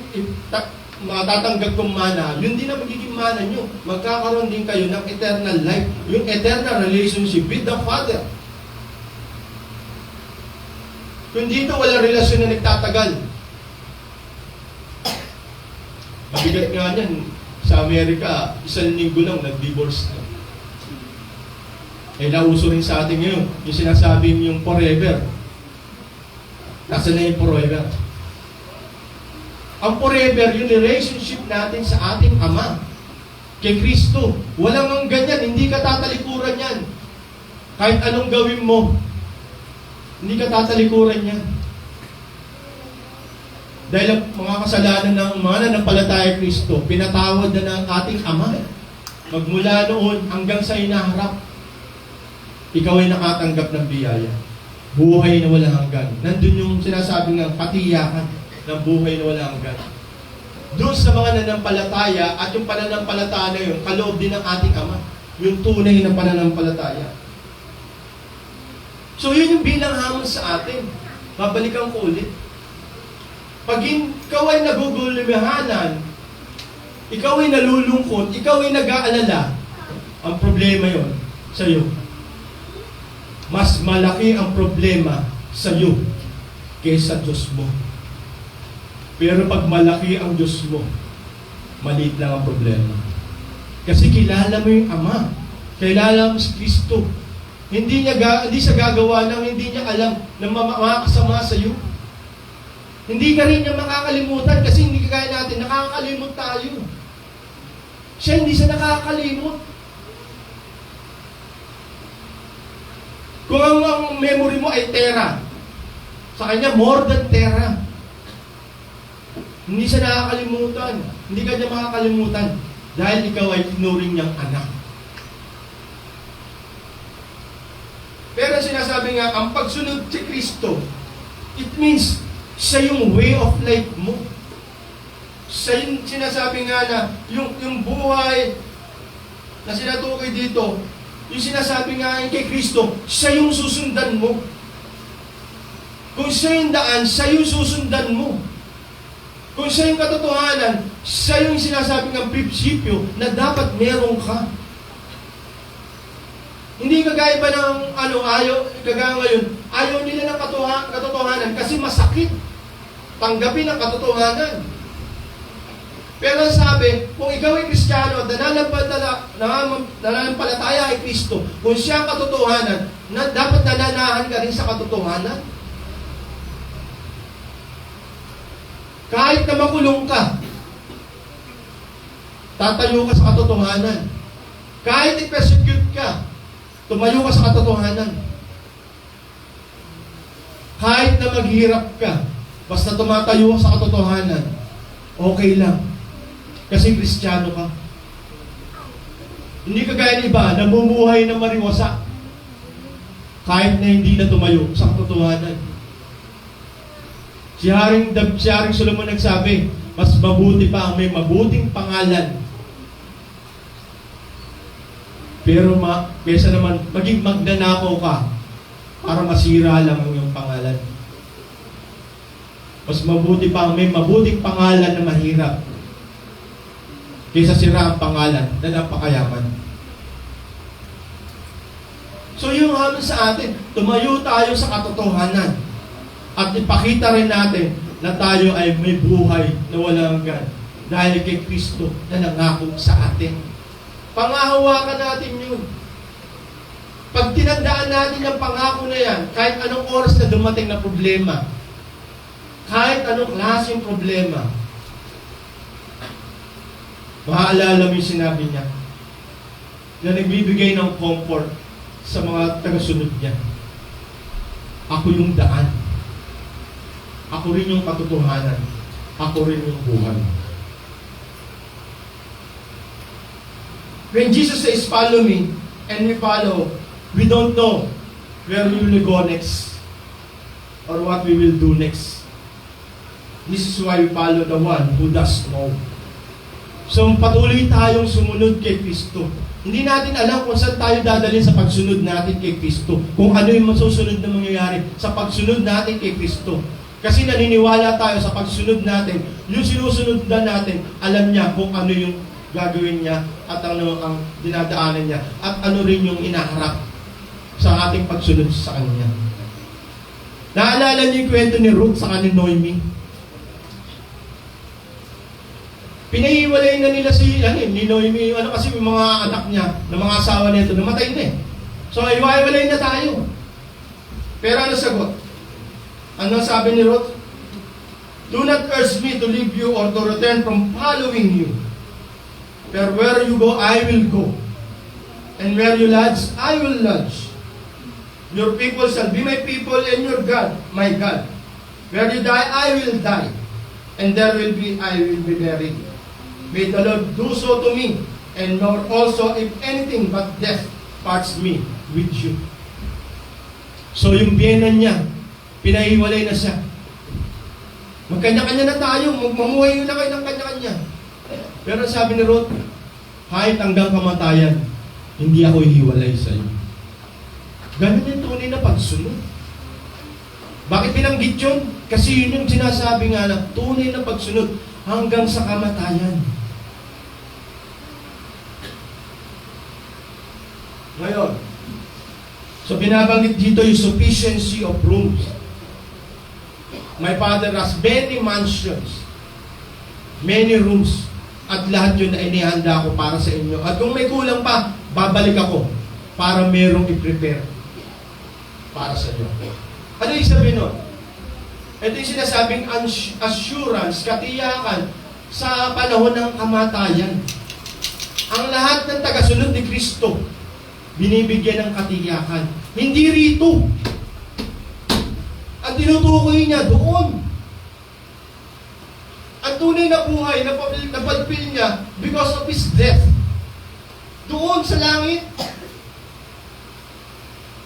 matatanggap kong mana, yun din ang magiging mana nyo. Magkakaroon din kayo ng eternal life, yung eternal relationship with the Father. Kung dito walang relasyon na nagtatagal, mabigat nga yan, sa Amerika, 1 linggo lang, nag-divorce na. Nauso rin sa atin ngayon, yung sinasabing yung forever. Nasaan na yung forever? Ang forever, yung relationship natin sa ating Ama, kay Kristo. Walang ang ganyan, hindi ka tatalikuran yan. Kahit anong gawin mo, hindi ka tatalikuran yan. Dahil ang mga kasalanan ng mga nanampalataya Kristo, pinatawad na ng ating Ama. Magmula noon hanggang sa inaharap, ikaw ay nakatanggap ng biyaya. Buhay na walang hanggan. Nandun yung sinasabi ng katiyakan ng buhay na walang hanggan. Doon sa mga nanampalataya at yung pananampalataya na yun, kaloob din ng ating Ama. Yung tunay na pananampalataya. So yun yung bilang hamon sa atin. babalikan ko ulit. Pag ikaw ay nagugulumihanan, ikaw ay nalulungkot, ikaw ay nag-aalala, ang problema yon sa iyo. Mas malaki ang problema sa iyo kaysa Diyos mo. Pero pag malaki ang Diyos mo, maliit lang ang problema. Kasi kilala mo yung Ama. Kilala mo si Kristo. Hindi siya gagawa ng hindi niya alam na makakasama sa iyo. Hindi ka rin niya makakalimutan kasi hindi kagaya natin, nakakalimot tayo. Siya hindi siya nakakalimot. Kung ang memory mo ay tera, sa kanya more than tera. Hindi siya nakakalimutan. Hindi ka niya makakalimutan dahil ikaw ay tinuring niyang anak. Pero sinasabi nga, ang pagsunod si Kristo, it means siya yung way of life mo. Siya yung sinasabi nga na, yung buhay na sinatukoy dito, yung sinasabi nga kay Kristo, siya yung susundan mo. Kung siya yung daan, siya yung susundan mo. Kung siya yung katotohanan, siya yung sinasabi ng prinsipyo na dapat meron ka. Hindi kagaya ba ng kagaya ngayon, ayaw nila ng katotohanan kasi masakit. Tanggapin ang katotohanan. Pero sabi, kung ikaw ay Kristiyano at nananampalataya kay Kristo, kung siya ang katotohanan, dapat nananahan ka rin sa katotohanan. Kahit na makulong ka, tatayo ka sa katotohanan. Kahit i-persecute ka, tumayo ka sa katotohanan. Kahit na maghirap ka, basta tumatayo ka sa katotohanan, okay lang. Kasi Kristiyano ka. Hindi kagaya ng iba, namumuhay na mariwasa. Kahit na hindi na tumayo sa katotohanan. Si Haring Solomon nagsabi, mas mabuti pa ang may mabuting pangalan. Pero kesa naman, maging magnanakaw ka para masira lang ang iyong pangalan. Mas mabuti pa ang may mabuting pangalan na mahirap kaysa sira ang pangalan na napakayaman. So yung hamon sa atin, tumayo tayo sa katotohanan at ipakita rin natin na tayo ay may buhay na walang hanggan dahil kay Kristo na nangako sa atin. Pangahawakan natin yun. Pag tinandaan natin ang pangako na yan, kahit anong oras na dumating na problema, kahit anong klaseng problema, maaalala mo yung sinabi niya na nagbibigay ng comfort sa mga tagasunod niya. Ako yung daan. Ako rin yung katotohanan. Ako rin yung buhay. When Jesus says, follow me, and we follow, we don't know where we will go next or what we will do next. This is why we follow the one who does know. So, patuloy tayong sumunod kay Kristo. Hindi natin alam kung saan tayo dadalhin sa pagsunod natin kay Kristo. Kung ano yung masusunod na mangyayari sa pagsunod natin kay Kristo. Kasi naniniwala tayo sa pagsunod natin, yung sinusunod na natin, alam niya kung ano yung gagawin niya at ano ang dinadaanan niya at ano rin yung inaharap sa ating pagsunod sa Kanya. Naalala niyo yung kwento ni Ruth sa ni Noemi? Pinahiwalay na nila ni Noemi, kasi yung mga anak niya, ng mga asawa nito, namatay na eh. So, iwahiwalay na tayo. Pero ano sagot? Ano sabi ni Ruth? Do not urge me to leave you or to return from following you. But where you go, I will go. And where you lodge, I will lodge. Your people shall be my people, and your God, my God. Where you die, I will die. And there will be, I will be buried. May the Lord do so to me, and nor also if anything but death parts me with you. So yung biyenan niya, pinahiwalay na siya. Magkanya-kanya na tayo, mamuhay na kayo ng kanya-kanya. Pero sabi ni Ruth, kahit hanggang kamatayan, hindi ako hihiwalay sa iyo. Ganun yung tunay na pagsunod. Bakit binanggit yun? Kasi yun yung sinasabi nga na tunay na pagsunod hanggang sa kamatayan. Ngayon, so binabanggit dito yung sufficiency of rooms. My Father has many mansions, many rooms, at lahat yun na inihanda ko para sa inyo. At kung may kulang pa, babalik ako para merong i-prepare para sa inyo. Ano yung sabihin nun? Ito yung sinasabing assurance, katiyakan sa panahon ng kamatayan. Ang lahat ng tagasunod ni Kristo, binibigyan ng katiyakan. Hindi rito. Ang tinutukoy niya doon. Ang tunay na buhay, napalpil niya because of His death. Doon sa langit.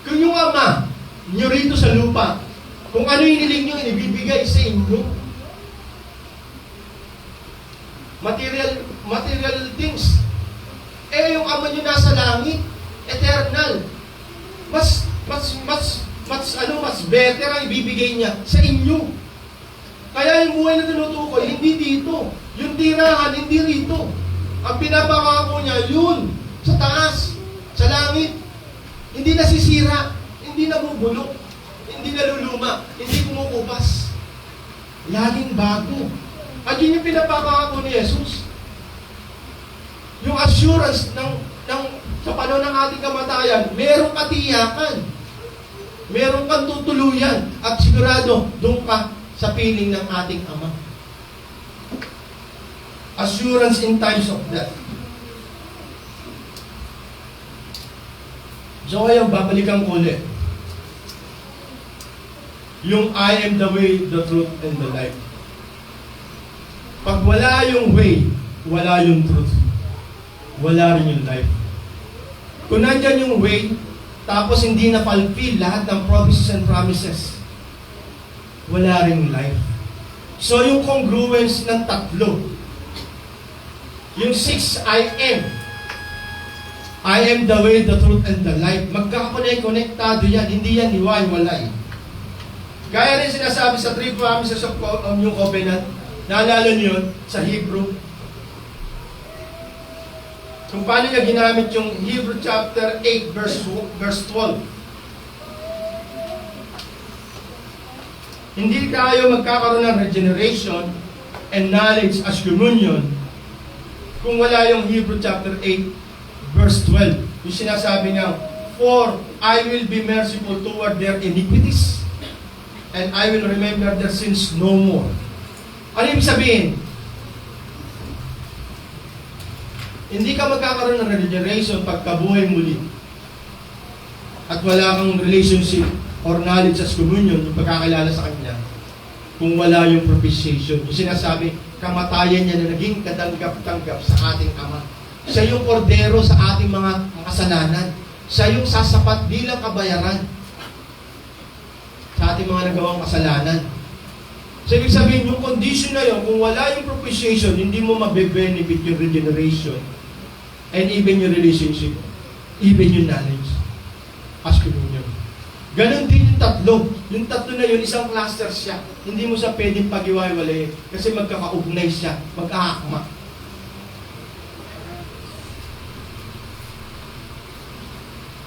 Kung yung Ama niyo rito sa lupa, kung ano yung hiniling niyo, inibibigay sa inyo. Material things. Yung Ama niyo nasa langit, eternal. Mas better ang ibibigay niya sa inyo. Kaya yung buhay na tinutukoy, hindi dito. Yung tirahan, hindi rito. Ang pinapangako niya, yun, sa taas, sa langit. Hindi nasisira, hindi nabubulok, hindi naluluma, hindi kumukupas. Laging bago. At yun yung pinapangako ni Jesus. Yung assurance sa panahon ng ating kamatayan, merong katiyakan. Merong kang tutuluyan. At sigurado, doon ka sa piling ng ating Ama. Assurance in times of death. So ngayon, babalikan ko ulit. Yung I am the way, the truth, and the life. Pag wala yung way, wala yung truth. Wala rin yung life. Kung nandyan yung way, tapos hindi na fulfill lahat ng promises and promises, wala rin life. So yung congruence ng tatlo, yung 6 I am the way, the truth, and the life, magkakakonektado yan, hindi yan hiwa-hiwalay. Gaya rin sinasabi sa 3 promises of New Covenant, naalala niyo yun sa Hebrew, kung paano niya ginamit yung Hebrew chapter 8 verse 12. Hindi tayo magkakaroon ng regeneration and knowledge as communion kung wala yung Hebrew chapter 8 verse 12. Yung sinasabi niya, for I will be merciful toward their iniquities and I will remember their sins no more. Ano ibig sabihin? Hindi ka magkakaroon ng regeneration pagkabuhay muli at wala kang relationship or knowledge as communion, yung pagkakilala sa Kanya, kung wala yung propitiation. Yung sinasabi, kamatayan niya na naging katanggap-tanggap sa ating Ama. Siya yung kordero sa ating mga kasalanan. Siya yung sasapat bilang kabayaran sa ating mga nagawang kasalanan. So, ibig sabihin, yung condition na yun, kung wala yung propitiation, hindi mo mabe-benefit yung regeneration and even yung relationship, even yung knowledge as communion. Ganon din yung tatlo. Yung tatlo na yun, isang cluster siya. Hindi mo siya pwedeng pag-iwalay kasi magkakaugnay siya, magkahakma.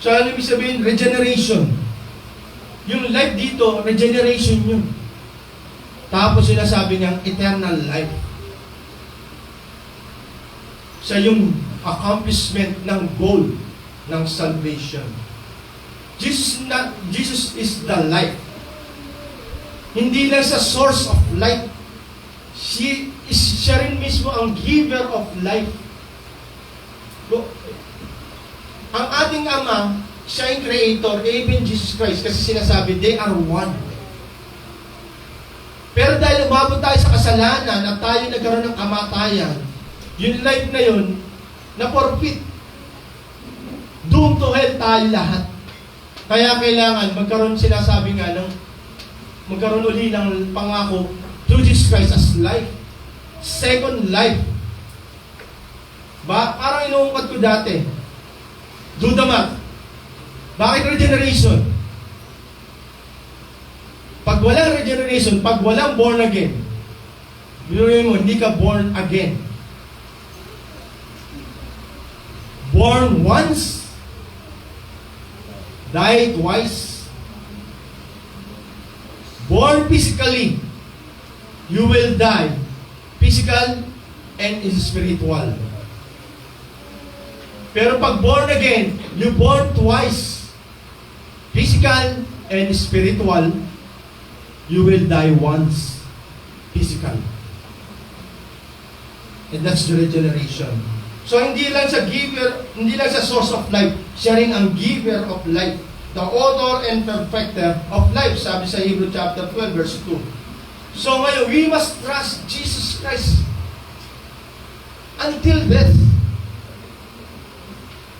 So, ano ibig sabihin? Regeneration. Yung life dito, regeneration yun. Tapos sinasabi niyang eternal life. Sa yung accomplishment ng goal ng salvation. Jesus is the life. Hindi lang sa source of life. Siya rin mismo ang giver of life. Ang ating Ama, siya yung creator, even Jesus Christ, kasi sinasabi, they are one. Pero dahil umabot tayo sa kasalanan at tayo nagkaroon ng kamatayan, yung life na yun, na-forfeit. Doomed to hell tayo lahat. Kaya kailangan magkaroon, sinasabi nga, magkaroon uli ng pangako through Jesus Christ as life. Second life. Parang inuungkat ko dati. Do the math. Bakit regeneration? Pag Pag walang regeneration, pag walang born again, biruin mo, hindi ka born again. Born once, die twice. Born physically, you will die. Physical and spiritual. Pero pag born again, you born twice. Physical and spiritual, you will die once. Physical. And that's the regeneration. So hindi lang sa giver, hindi lang sa source of life, siya rin ang giver of life. The author and perfecter of life, sabi sa Hebrews chapter 12, verse 2. So ngayon, we must trust Jesus Christ until death.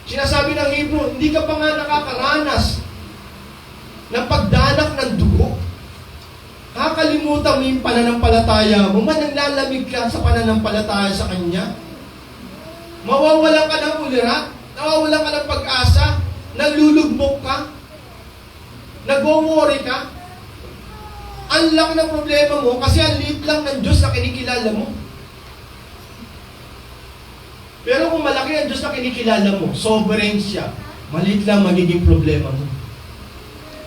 Sinasabi ng Hebrew, hindi ka pa nga nakakaranas ng pagdanak ng dugo. Kakalimutan mo yung pananampalataya mo, mananlalamig ka sa pananampalataya sa Kanya. Mawawalan ka ng ulirat, nawawalan ka ng pag-asa, nalulugmok ka, nag-worry ka. Ang laki ng problema mo kasi ang liit lang ng Diyos na kinikilala mo. Pero kung malaki ang Diyos na kinikilala mo, sovereign siya, maliit lang magiging problema mo.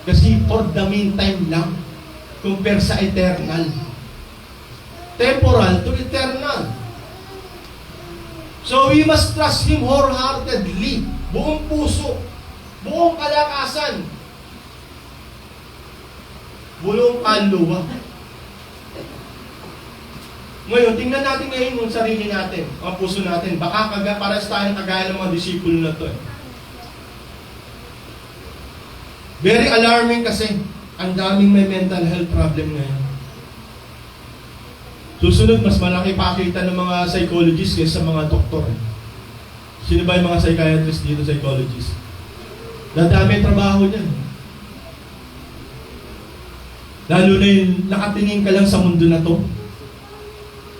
Kasi for the meantime lang, compare sa eternal. Temporal to eternal. So we must trust Him wholeheartedly, buong puso, buong kalakasan, buong kaluluwa. Ngayon, tingnan natin ngayon yung sarili natin, ang puso natin. Baka para sa tayong kagaya ng mga disipulo na to. Very alarming kasi ang daming may mental health problem ngayon. Susunod, mas malaki pakita ng mga psychologists kaysa mga doktor. Sino ba yung mga psychiatrists dito, psychologists? Dadami ang trabaho niyan. Lalo na yung nakatingin ka lang sa mundo na to.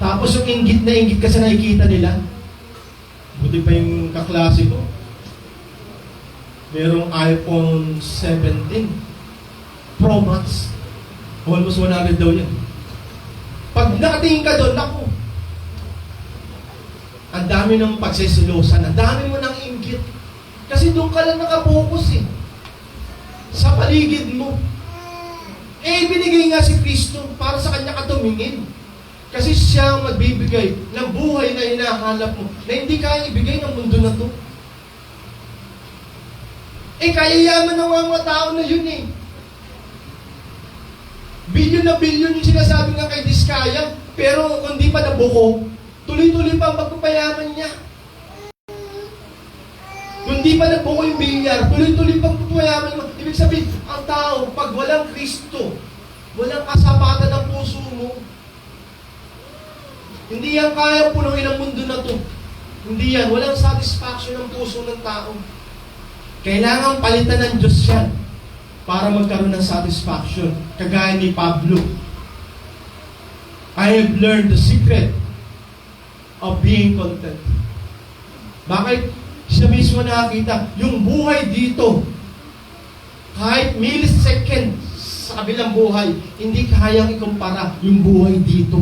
Tapos yung inggit na inggit ka sa nakikita nila. Buti pa yung kaklase ko. Merong iPhone 17 Pro Max. Almost 100 daw yan. Pag nakatingin ka doon, naku, ang dami ng pagsisilosan, ang dami mo ng inggit. Kasi doon ka lang nakapokus eh. Sa paligid mo. Eh, binigay nga si Kristo para sa Kanya ka tumingin. Kasi siya ang magbibigay ng buhay na hinahanap mo, na hindi kaya ibigay ng mundo na to. Eh, kaya yaman ng mga tao na yun eh. Bilyon na bilyon yung sinasabi nga kay Diskaya, pero kung di pa nabuko, tuloy-tuloy pa ang pagpapayaman niya. Kung di pa nabuko yung bilyar, tuloy-tuloy pa ang pagpapayaman mo. Ibig sabihin, ang tao, pag walang Kristo, walang kasapatan ng puso mo, hindi yan kaya punuin ang mundo na to. Hindi yan, walang satisfaction ng puso ng tao. Kailangan palitan ng Diyos yan para magkaroon ng satisfaction. Kagaya ni Pablo. I have learned the secret of being content. Bakit? Siya mismo nakakita, yung buhay dito, kahit millisecond sa kabilang buhay, hindi kayang ikumpara yung buhay dito.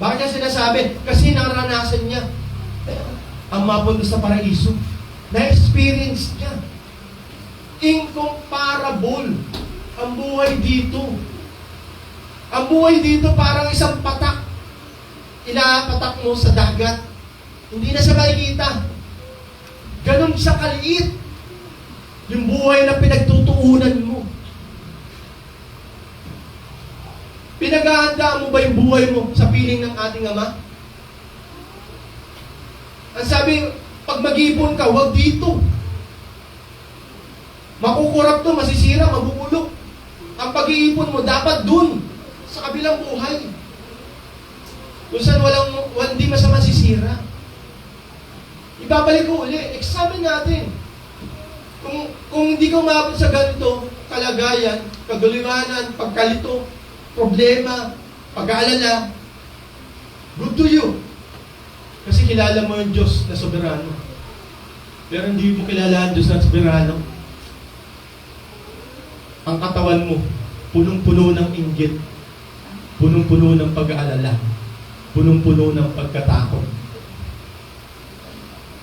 Bakit niya sinasabi? Kasi naranasan niya ang mapunta sa paraiso. Na-experience niya. Incomparable ang buhay dito. Ang buhay dito parang isang patak. Inapatak mo sa dagat. Hindi na siya makikita. Ganon siya kaliit. Yung buhay na pinagtutuunan mo. Pinaghahandaan mo ba yung buhay mo sa piling ng ating Ama? Ang sabi, pag mag-ipon ka, huwag dito. Makukurap to, masisira, mabubulok. Ang pag-iipon mo, dapat dun, sa kabilang buhay. Kung saan hindi masama sisira. Ibabalik ko uli, examine natin. Kung hindi ka umabot sa ganito, kalagayan, kagaliwanan, pagkalito, problema, pag-aalala, good to you. Kasi kilala mo yung Diyos na soberano. Pero hindi mo kilala ang Diyos na soberano. Ang katawan mo, punong-puno ng inggit, punong-puno ng pag-aalala, punong-puno ng pagkatakot.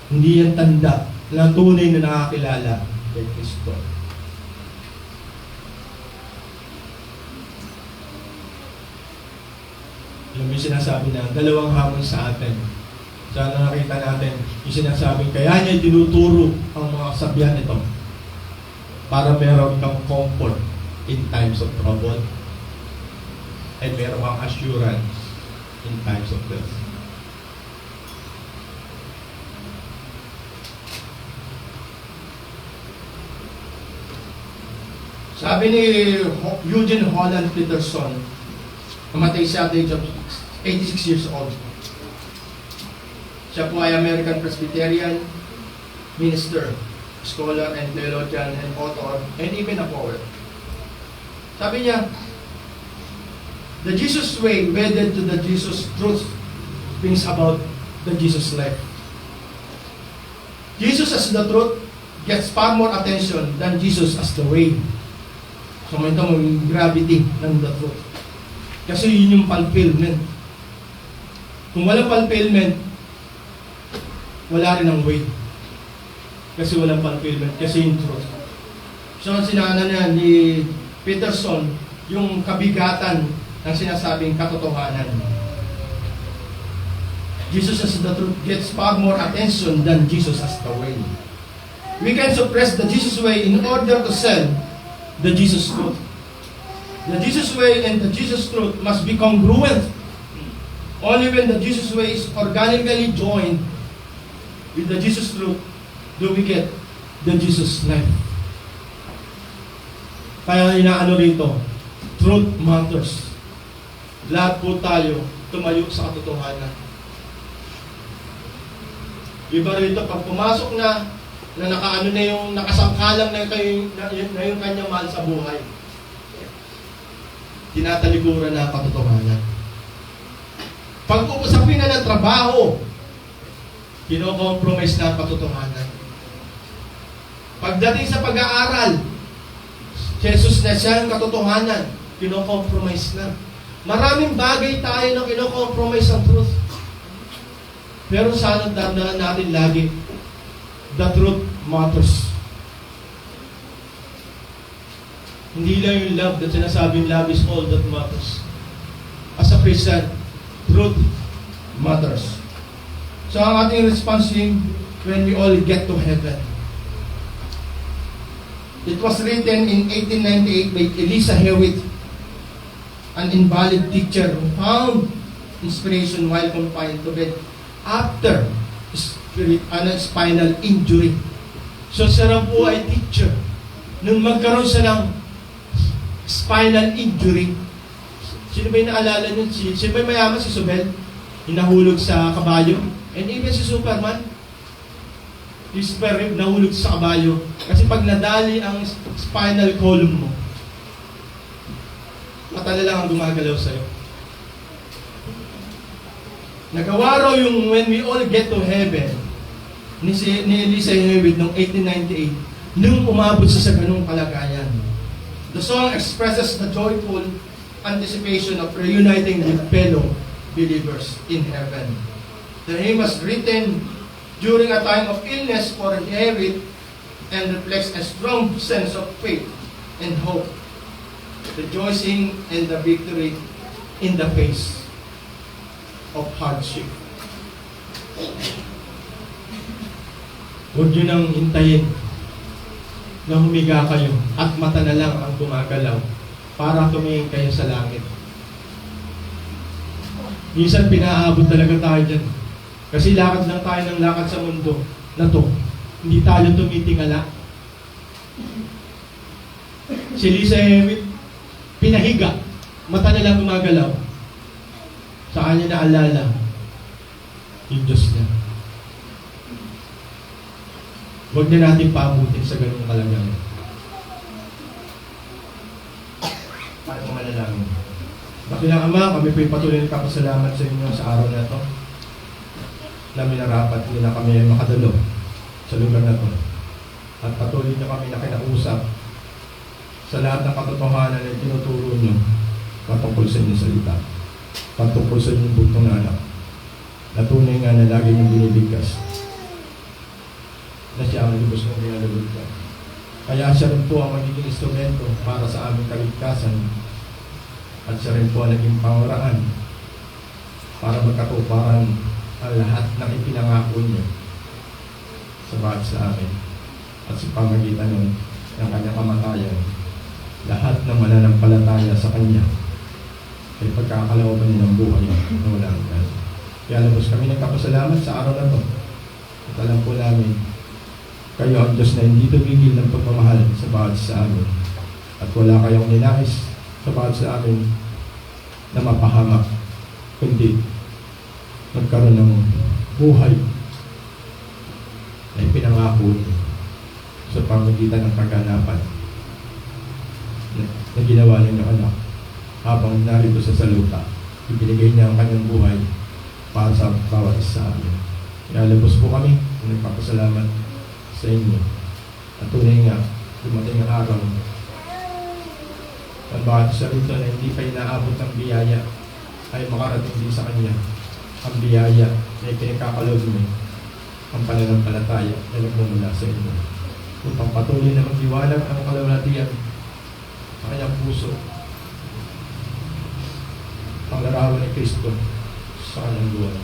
Hindi yan tanda na tunay na nakakilala kay Kristo. Yung sinasabi na dalawang hamon sa atin. Sana nakita natin yung sinasabing kaya niya tinuturo ang mga kasabihan nito para meron kang comfort in times of trouble and meron kang assurance in times of death. Sabi ni Eugene Holland Peterson, namatay siya at the age of 86 years old. Siya po ay American Presbyterian minister, scholar and theologian and author, and even a poet. Sabi niya, the Jesus way wedded to the Jesus truth brings about the Jesus life. Jesus as the truth gets far more attention than Jesus as the way. So may itong gravity ng the truth. Kasi yun yung fulfillment. Kung walang fulfillment, wala rin ang way. Kasi walang fulfillment, kasi yung truth. So sinana niya ni Peterson yung kabigatan ng sinasabing katotohanan. Jesus as the truth gets far more attention than Jesus as the way. We can suppress the Jesus way in order to sell the Jesus truth. The Jesus way and the Jesus truth must be congruent. Only when the Jesus way is organically joined with the Jesus truth do we get the Jesus life. Kaya inaano rito, truth matters. Lahat po tayo tumayo sa katotohanan. Iba rito, pag pumasok na nakaano na yung nakasangkalang na yung kanyang mahal sa buhay, tinatalikuran na katotohanan. Pag uusapin na ng trabaho, kino-compromise na ang katotohanan. Pagdating sa pag-aaral, Jesus na siya ang katotohanan, kino-compromise na. Maraming bagay tayo na kino-compromise ang truth. Pero sana tandaan natin lagi, the truth matters. Hindi lang yung love that sinasabing love is all that matters. As a Christian, truth matters. So ang ating response when we all get to heaven. It was written in 1898 by Eliza Hewitt, an invalid teacher who found inspiration while confined to bed after spinal injury. So siya po ay teacher. Nung magkaroon siya ng spinal injury, sino ba yung naalala niyo? Sino ba yung mayaman? Si Sobel? Hinahulog sa kabayo. And even si Superman, yung spare rib nahulog sa kabayo. Kasi pag nadali ang spinal column mo, matala lang ang gumagalaw sa'yo. Nagawa raw yung When We All Get to Heaven ni Eliza Hewitt noong 1898 nung umabot sa ganung kalagayan. The song expresses the joyful anticipation of reuniting with fellow believers in heaven. The hymn was written during a time of illness for Hewitt and reflects a strong sense of faith and hope, rejoicing in the victory in the face of hardship. Huwag nyo nang hintayin na humiga kayo at mata na lang ang gumagalaw para tumingin kayo sa langit. Minsan pinaabot talaga tayo dyan. Kasi lakad lang tayo ng lakad sa mundo na to. Hindi tayo tumitingala. Si Eliza Hewitt, pinahiga, mata na lang gumagalaw. Sa kanya naalala yung Diyos niya. Huwag na natin paabutin sa ganung kalagayan. Para kung manalangin. Dakilang Ama, kami po'y patuloy na kapasalamat sa inyo sa araw na ito na minarapat nila kami makadalo sa lugar na ito. At patuloy na kami na kinausap sa lahat ng katotohanan na tinuturo nyo patungkol sa inyong salita, patungkol sa inyong buktong anak, na tunay nga na lagi niyong binibigkas, na siya ang lubos ng pinalugod ka. Kaya siya rin po ang magiging instrumento para sa aming kaligtasan, at siya rin po ang naging pangaraan para magkatuparan ang lahat ng ipinangako niyo sa bawat sa amin, at sa pamagitan ng kanyang kamatayan, lahat ng mananampalataya sa kanya ay pagkakalooban niya ng buhay na walang hanggan. Kaya lubos kami nagpapasalamat sa araw na to. At alam po namin, kayo ang Diyos na hindi tumigil ng pagmamahal sa bawat sa amin. At wala kayong ninais sa bawat sa amin na mapahamak, kundi magkaroon ng buhay na ipinangako niyo sa pamagitan ng kaganapan na ginawa ninyo anak habang narito sa lupa. Ibinigay niya ang kanyang buhay para sa bawat isa sa amin. Kaya lubos po kami, nagpapasalamat sa inyo. At tunay nga, dumating ang araw ang bawat isa rito na hindi pa inaabot ng biyaya ay makarating din sa kanya ang biyaya na ipinagkakaloob niyo, ang pananampalataya na nagmumula sa inyo, upang patuloy na magdiwalag ang kalawalatian sa kanyang puso, ang larawan ni Kristo sa kanyang buhay.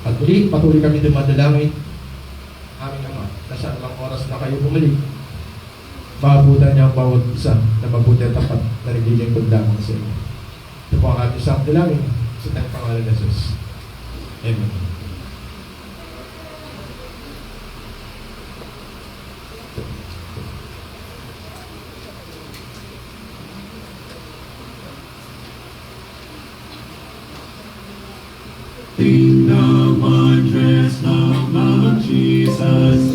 At muli, patuloy kami dumadalangin, aming Ama, na sa anumang oras na kayo bumalik, maabutan niya ang bawat isa na mabuti at tapat na naglilingkod lamang sa inyo. Ito po ang ating isang dalangin sa tayong pangalan ng Jesus. Amen. Sing the wondrous love of Jesus.